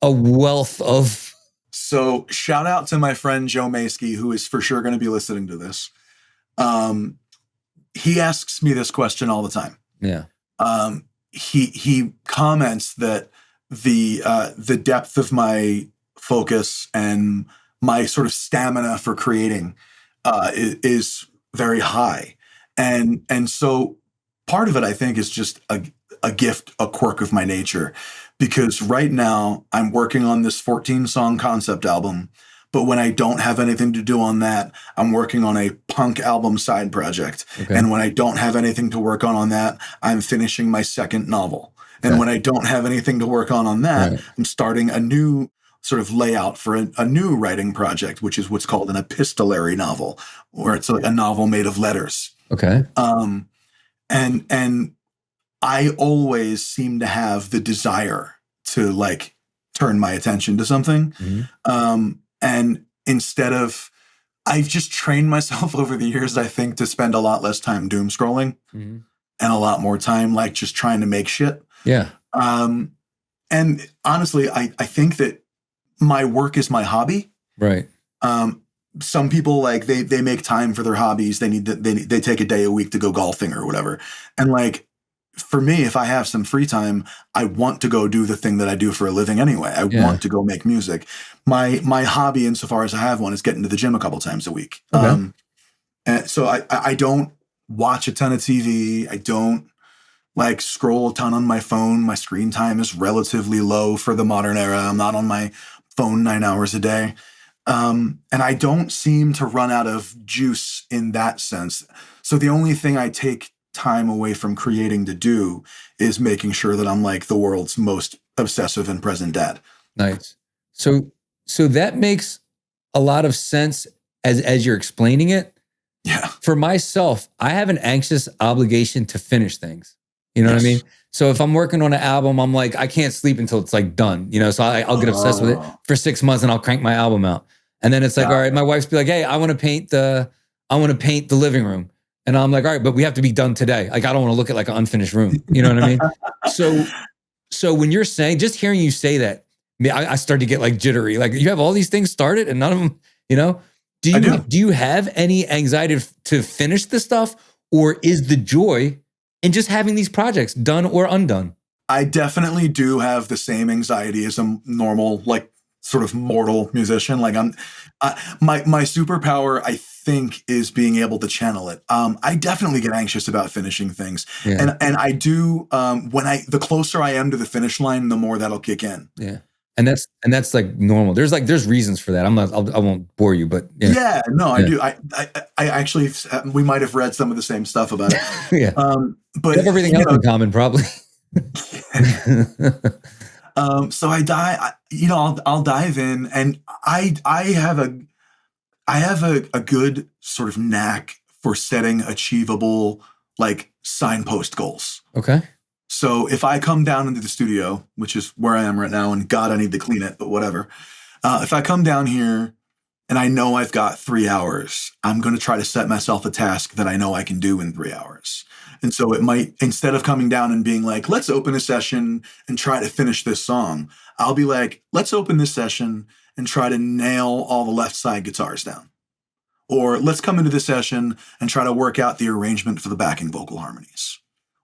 a wealth of? So shout out to my friend Joe Maskey, who is for sure going to be listening to this. He asks me this question all the time. Yeah. He comments that the depth of my focus and my sort of stamina for creating is very high, and so part of it I think is just a gift, a quirk of my nature, because right now I'm working on this 14-song concept album. But when I don't have anything to do on that, I'm working on a punk album side project. Okay. And when I don't have anything to work on that, I'm finishing my second novel. And Okay. when I don't have anything to work on that, Right. I'm starting a new sort of layout for a new writing project, which is what's called an epistolary novel, where it's like a novel made of letters. Okay. And I always seem to have the desire to like turn my attention to something. Mhm. And instead of, I've just trained myself over the years, I think, to spend a lot less time doom scrolling Mhm. and a lot more time like just trying to make shit. Yeah. And honestly, I think that my work is my hobby. Right. Some people like they make time for their hobbies. They take a day a week to go golfing or whatever. And like, for me, if I have some free time, I want to go do the thing that I do for a living anyway. I want to go make music. My hobby, insofar as I have one, is getting to the gym a couple times a week. Okay. And so I don't watch a ton of TV. I don't like scroll a ton on my phone. My screen time is relatively low for the modern era. I'm not on my phone 9 hours a day. And I don't seem to run out of juice in that sense. So the only thing I take time away from creating to do is making sure that I'm like the world's most obsessive and present dad. Nice. So that makes a lot of sense as you're explaining it. Yeah. For myself, I have an anxious obligation to finish things. You know what I mean? So if I'm working on an album, I'm like, I can't sleep until it's like done. You know, so I'll get obsessed with it for 6 months and I'll crank my album out. And then it's like, all right, my wife's be like, hey, I want to paint the living room. And I'm like, all right, but we have to be done today. Like, I don't want to look at like an unfinished room. You know what I mean? So when you're saying, just hearing you say that, I start to get like jittery. Like, you have all these things started and none of them, you know? Do you have any anxiety to finish this stuff, or is the joy in just having these projects done or undone? I definitely do have the same anxiety as a normal, like, sort of mortal musician. Like my superpower, I think, is being able to channel it. I definitely get anxious about finishing things. Yeah. And I do, the closer I am to the finish line, the more that'll kick in. Yeah. And that's like normal. There's reasons for that. I won't bore you, but yeah. I do. I actually, we might have read some of the same stuff about it. Yeah. But we have everything else in common, probably. So I'll dive in, and I have a good sort of knack for setting achievable, like, signpost goals. Okay. So if I come down into the studio, which is where I am right now, and God, I need to clean it, but whatever. If I come down here and I know I've got 3 hours, I'm going to try to set myself a task that I know I can do in 3 hours. And so it might, instead of coming down and being like, let's open a session and try to finish this song, I'll be like, let's open this session and try to nail all the left side guitars down. Or let's come into this session and try to work out the arrangement for the backing vocal harmonies.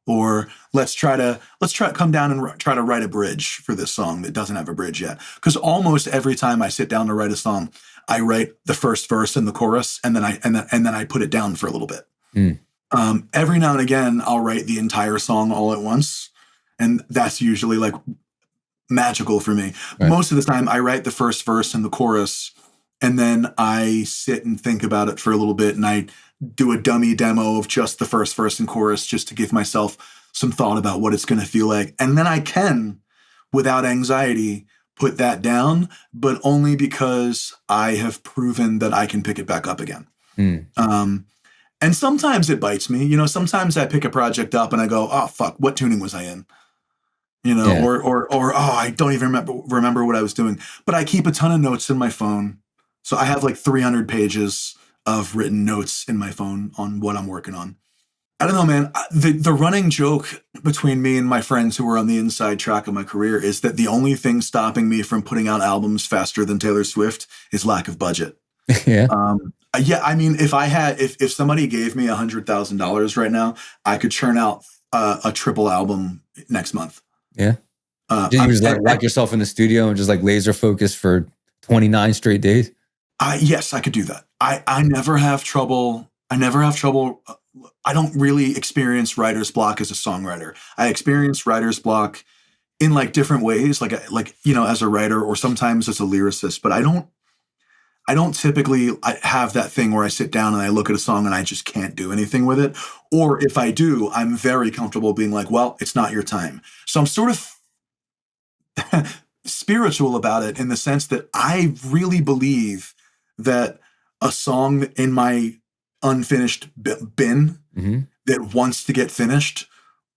Or let's come down and try to write a bridge for this song that doesn't have a bridge yet. Because almost every time I sit down to write a song, I write the first verse and the chorus, and then I put it down for a little bit. Mm. Every now and again, I'll write the entire song all at once, and that's usually like magical for me. Right. Most of the time, I write the first verse and the chorus, And then I sit and think about it for a little bit, and I do a dummy demo of just the first verse and chorus just to give myself some thought about what it's going to feel like. And then I can, without anxiety, put that down, but only because I have proven that I can pick it back up again. And sometimes it bites me. Sometimes I pick a project up and I go, oh, fuck, what tuning was I in? Yeah. Or oh, I don't even remember what I was doing. But I keep a ton of notes in my phone. So I have like 300 pages of written notes in my phone on what I'm working on. I don't know, man. The running joke between me and my friends who were on the inside track of my career is that the only thing stopping me from putting out albums faster than Taylor Swift is lack of budget. Yeah. Yeah, I mean, if somebody gave me $100,000 right now, I could churn out a triple album next month. Yeah. Did you just lock yourself in the studio and just like laser focus for 29 straight days? Yes, I could do that. I never have trouble. I don't really experience writer's block as a songwriter. I experience writer's block in like different ways, like as a writer or sometimes as a lyricist. But I don't typically have that thing where I sit down and I look at a song and I just can't do anything with it. Or if I do, I'm very comfortable being like, well, it's not your time. So I'm sort of spiritual about it in the sense that I really believe that a song in my unfinished bin that wants to get finished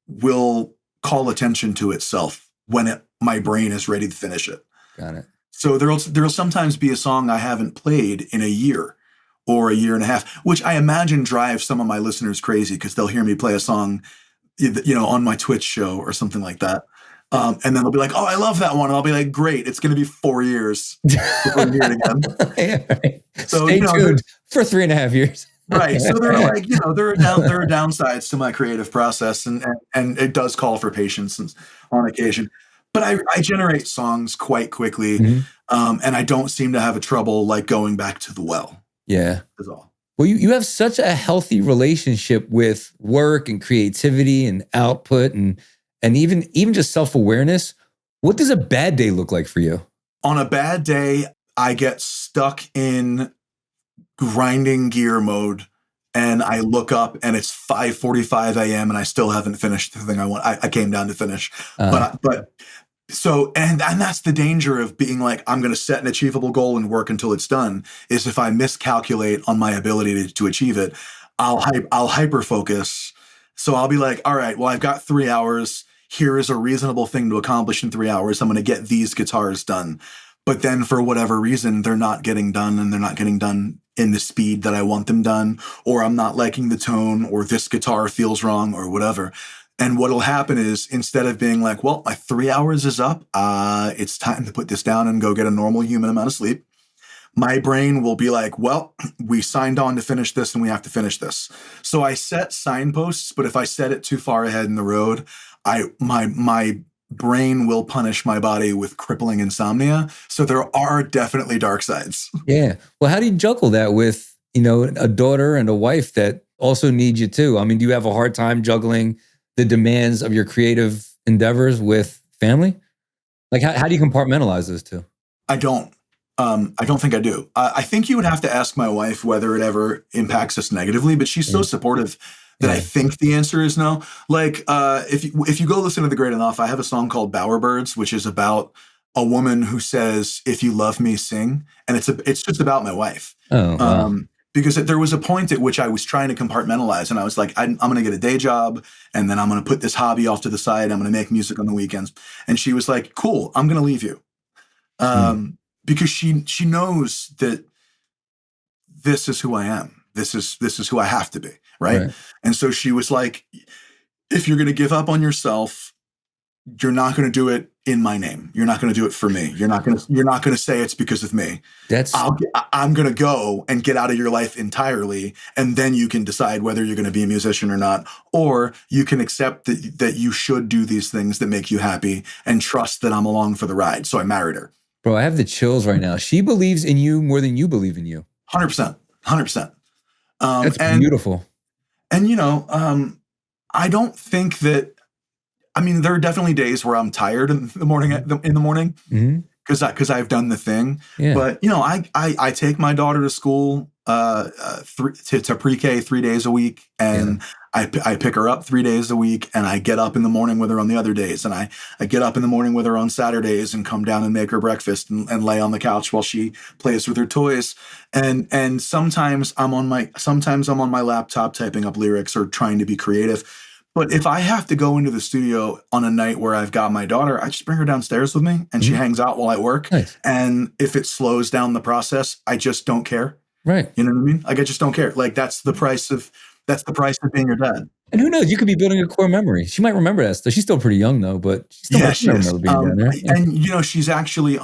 will call attention to itself when my brain is ready to finish it. Got it. So there'll sometimes be a song I haven't played in a year or a year and a half, which I imagine drives some of my listeners crazy because they'll hear me play a song, on my Twitch show or something like that. And then they'll be like, oh, I love that one. And I'll be like, great. It's going to be 4 years before you hear it again. Yeah, right. So, stay tuned for 3.5 years. Right. So there are there are downsides to my creative process and it does call for patience on occasion. But I generate songs quite quickly, and I don't seem to have a trouble like going back to the well. Yeah. Is all. Well, you have such a healthy relationship with work and creativity and output and even just self-awareness. What does a bad day look like for you? On a bad day, I get stuck in grinding gear mode. And I look up and it's 5:45 a.m. and I still haven't finished the thing I came down to finish. And that's the danger of being like, I'm going to set an achievable goal and work until it's done, is if I miscalculate on my ability to achieve it, I'll hyper focus. So I'll be like, all right, well, I've got 3 hours. Here is a reasonable thing to accomplish in 3 hours. I'm going to get these guitars done. But then for whatever reason, they're not getting done and they're not getting done in the speed that I want them done, or I'm not liking the tone, or this guitar feels wrong or whatever. And what'll happen is instead of being like, well, my 3 hours is up, it's time to put this down and go get a normal human amount of sleep, my brain will be like, well, we signed on to finish this and we have to finish this. So I set signposts, but if I set it too far ahead in the road, my brain will punish my body with crippling insomnia. So there are definitely dark sides. Yeah. Well, how do you juggle that with, a daughter and a wife that also need you too? I mean, do you have a hard time juggling the demands of your creative endeavors with family? Like, how do you compartmentalize those two? I don't think I do. I think you would have to ask my wife whether it ever impacts us negatively, but she's so supportive that I think the answer is no. Like, if you go listen to The Great Enough, I have a song called Bowerbirds, which is about a woman who says, if you love me, sing. And it's just about my wife. Oh, wow. Because there was a point at which I was trying to compartmentalize and I was like, I'm going to get a day job and then I'm going to put this hobby off to the side. I'm going to make music on the weekends. And she was like, cool, I'm going to leave you. Because she knows that this is who I am. This is who I have to be. Right. And so she was like, if you're going to give up on yourself, you're not going to do it in my name. You're not going to do it for me. You're not going to say it's because of me. I'm going to go and get out of your life entirely. And then you can decide whether you're going to be a musician or not, or you can accept that you should do these things that make you happy and trust that I'm along for the ride. So I married her. Bro, I have the chills right now. She believes in you more than you believe in you. 100%. That's beautiful. And, I don't think that, there are definitely days where I'm tired in the morning, because I've done the thing. Yeah. But I take my daughter to school to pre-K 3 days a week, Yeah. and I pick her up 3 days a week, and I get up in the morning with her on the other days, and I get up in the morning with her on Saturdays and come down and make her breakfast and lay on the couch while she plays with her toys. And sometimes I'm on my laptop typing up lyrics or trying to be creative. But if I have to go into the studio on a night where I've got my daughter, I just bring her downstairs with me and she Mhm. hangs out while I work. Nice. And if it slows down the process, I just don't care. Right. You know what I mean? Like, I just don't care. Like, that's the price of being your dad. And who knows? You could be building a core memory. She might remember that stuff. She's still pretty young though, but Yeah, she she might is. remember being down there. Yeah. And she's actually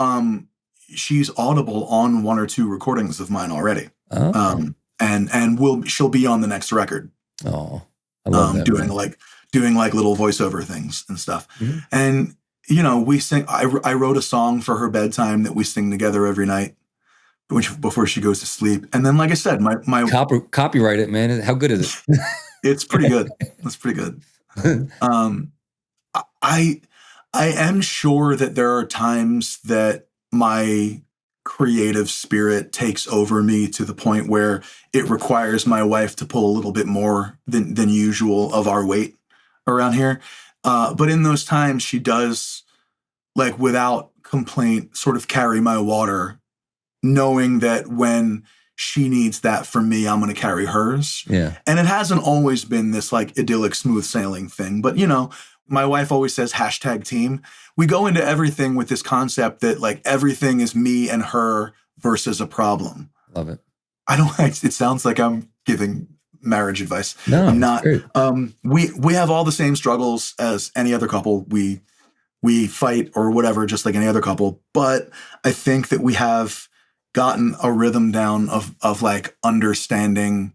she's audible on one or two recordings of mine already. Oh. And she'll be on the next record. Oh, I love that. Doing like little voiceover things and stuff. Mm-hmm. And we sing. I wrote a song for her bedtime that we sing together every night before she goes to sleep. And then, like I said, my Copyright it, man. How good is it? It's pretty good. It's pretty good. I am sure that there are times that my creative spirit takes over me to the point where it requires my wife to pull a little bit more than usual of our weight around here. But in those times, she does, like, without complaint, sort of carry my water, knowing that when she needs that from me, I'm going to carry hers. Yeah. And it hasn't always been this like idyllic, smooth sailing thing. But, my wife always says #team. We go into everything with this concept that, like, everything is me and her versus a problem. Love it. It sounds like I'm giving marriage advice. No, I'm not. great. We have all the same struggles as any other couple. We fight or whatever, just like any other couple. But I think that we have gotten a rhythm down of like understanding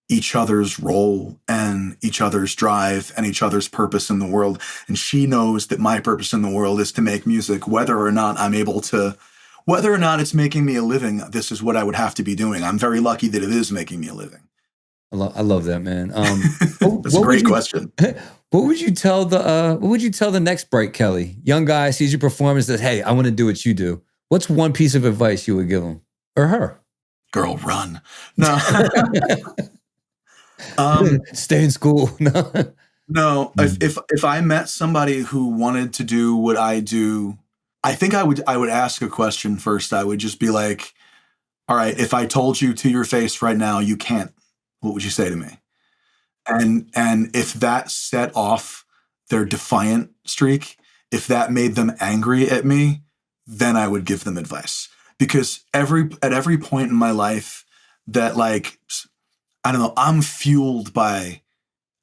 each other's role and each other's drive and each other's purpose in the world. And she knows that my purpose in the world is to make music, whether or not it's making me a living. This is what I would have to be doing. I'm very lucky that it is making me a living. I love that, man. That's a great question. What would you tell the next Bright Kelly? Young guy sees you perform and says, "Hey, I want to do what you do." What's one piece of advice you would give him or her? Girl, run. No. Stay in school. No. If I met somebody who wanted to do what I do, I think I would ask a question first. I would just be like, all right, if I told you to your face right now, you can't, what would you say to me? And if that set off their defiant streak, if that made them angry at me, then I would give them advice. Because at every point in my life that, like, I don't know, I'm fueled by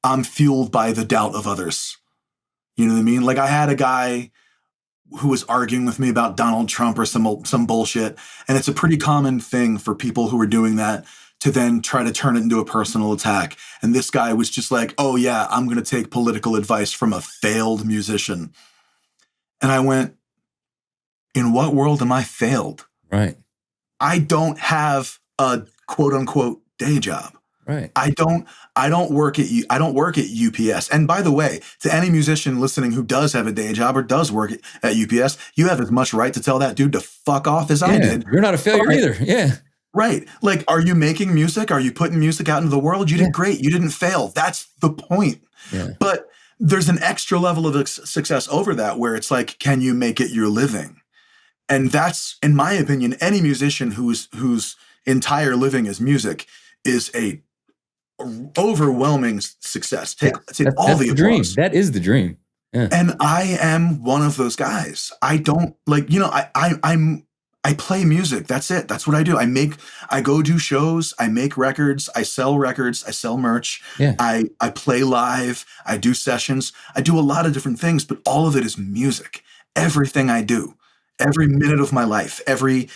the doubt of others. You know what I mean? Like, I had a guy who was arguing with me about Donald Trump or some bullshit. And it's a pretty common thing for people who are doing that to then try to turn it into a personal attack. And this guy was just like, oh yeah, I'm going to take political advice from a failed musician. And I went, in what world am I failed? Right. I don't have a quote unquote day job. Right. I don't work at UPS. And by the way, to any musician listening who does have a day job or does work at UPS, you have as much right to tell that dude to fuck off as I did. You're not a failure either. Yeah. Right. Like, are you making music? Are you putting music out into the world? You did great. You didn't fail. That's the point. Yeah. But there's an extra level of success over that where it's like, can you make it your living? And that's, in my opinion, any musician whose entire living is music is a overwhelming success. Take all the dream. applause. That is the dream. Yeah. And I am one of those guys. I don't like, I play music. That's it. That's what I do. I go do shows. I make records. I sell records. I sell merch. Yeah. I play live. I do sessions. I do a lot of different things, but all of it is music. Everything I do, every minute of my life, every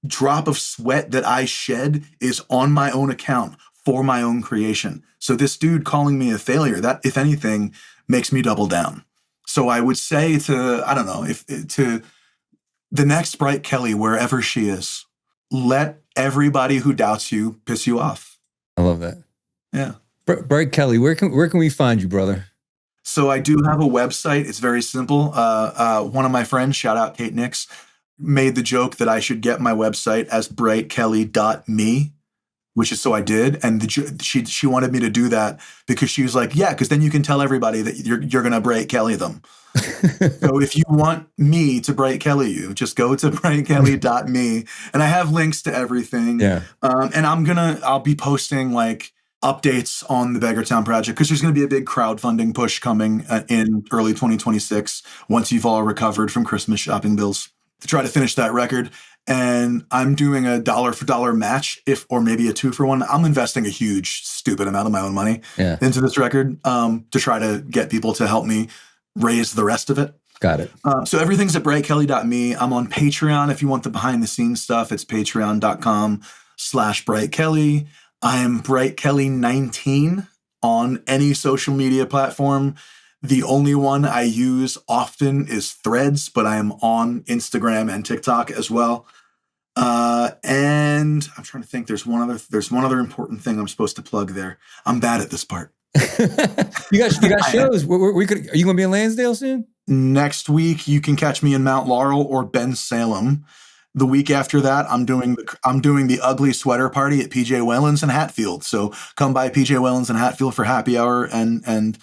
drop of sweat that I shed is on my own account for my own creation. So this dude calling me a failure, that, if anything, makes me double down. So I would say to the next Bright Kelly, wherever she is, let everybody who doubts you piss you off. I love that. Yeah. Bright Kelly, where can we find you, brother? So I do have a website. It's very simple. One of my friends, shout out Kate Nix, made the joke that I should get my website as brightkelly.me, which is so I did. And she wanted me to do that because she was like, yeah, because then you can tell everybody that you're going to Bright Kelly them. So if you want me to Bright Kelly you, just go to brightkelly.me, and I have links to everything. Yeah. And I'll be posting like updates on the Beggartown project because there's going to be a big crowdfunding push coming in early 2026 once you've all recovered from Christmas shopping bills to try to finish that record. And I'm doing a dollar for dollar match, or maybe a 2-for-1. I'm investing a huge, stupid amount of my own money into this record to try to get people to help me raise the rest of it. Got it. So everything's at brightkelly.me. I'm on Patreon. If you want the behind the scenes stuff, it's patreon.com/brightkelly. I am brightkelly19 on any social media platform. The only one I use often is Threads, but I am on Instagram and TikTok as well. And I'm trying to think. There's one other important thing I'm supposed to plug there. I'm bad at this part. You got shows. Are you going to be in Lansdale soon? Next week, you can catch me in Mount Laurel or Bensalem. The week after that, I'm doing the ugly sweater party at PJ Whelan's in Hatfield. So come by PJ Whelan's in Hatfield for happy hour and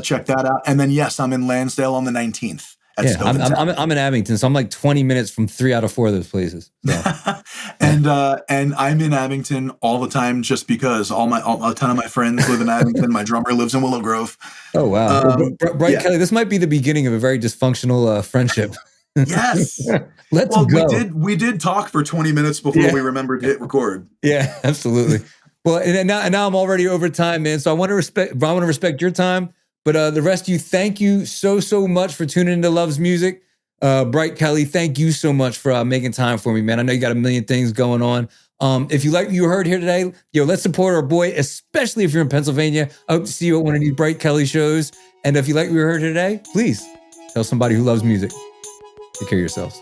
check that out. And then yes, I'm in Lansdale on the 19th. I'm in Abington, so I'm like 20 minutes from 3 out of 4 of those places. So. And I'm in Abington all the time just because a ton of my friends live in Abington. My drummer lives in Willow Grove. Oh wow, Bright Kelly, this might be the beginning of a very dysfunctional friendship. Yes. Let's go. We did talk for 20 minutes before we remembered to hit record. Yeah, absolutely. Well, and now I'm already over time, man. So I want to respect your time. But the rest of you, thank you so much for tuning into Loves Music. Bright Kelly, thank you so much for making time for me, man. I know you got a million things going on. If you like what you heard here today, let's support our boy, especially if you're in Pennsylvania. I hope to see you at one of these Bright Kelly shows. And if you like what you heard here today, please tell somebody who loves music. Take care of yourselves.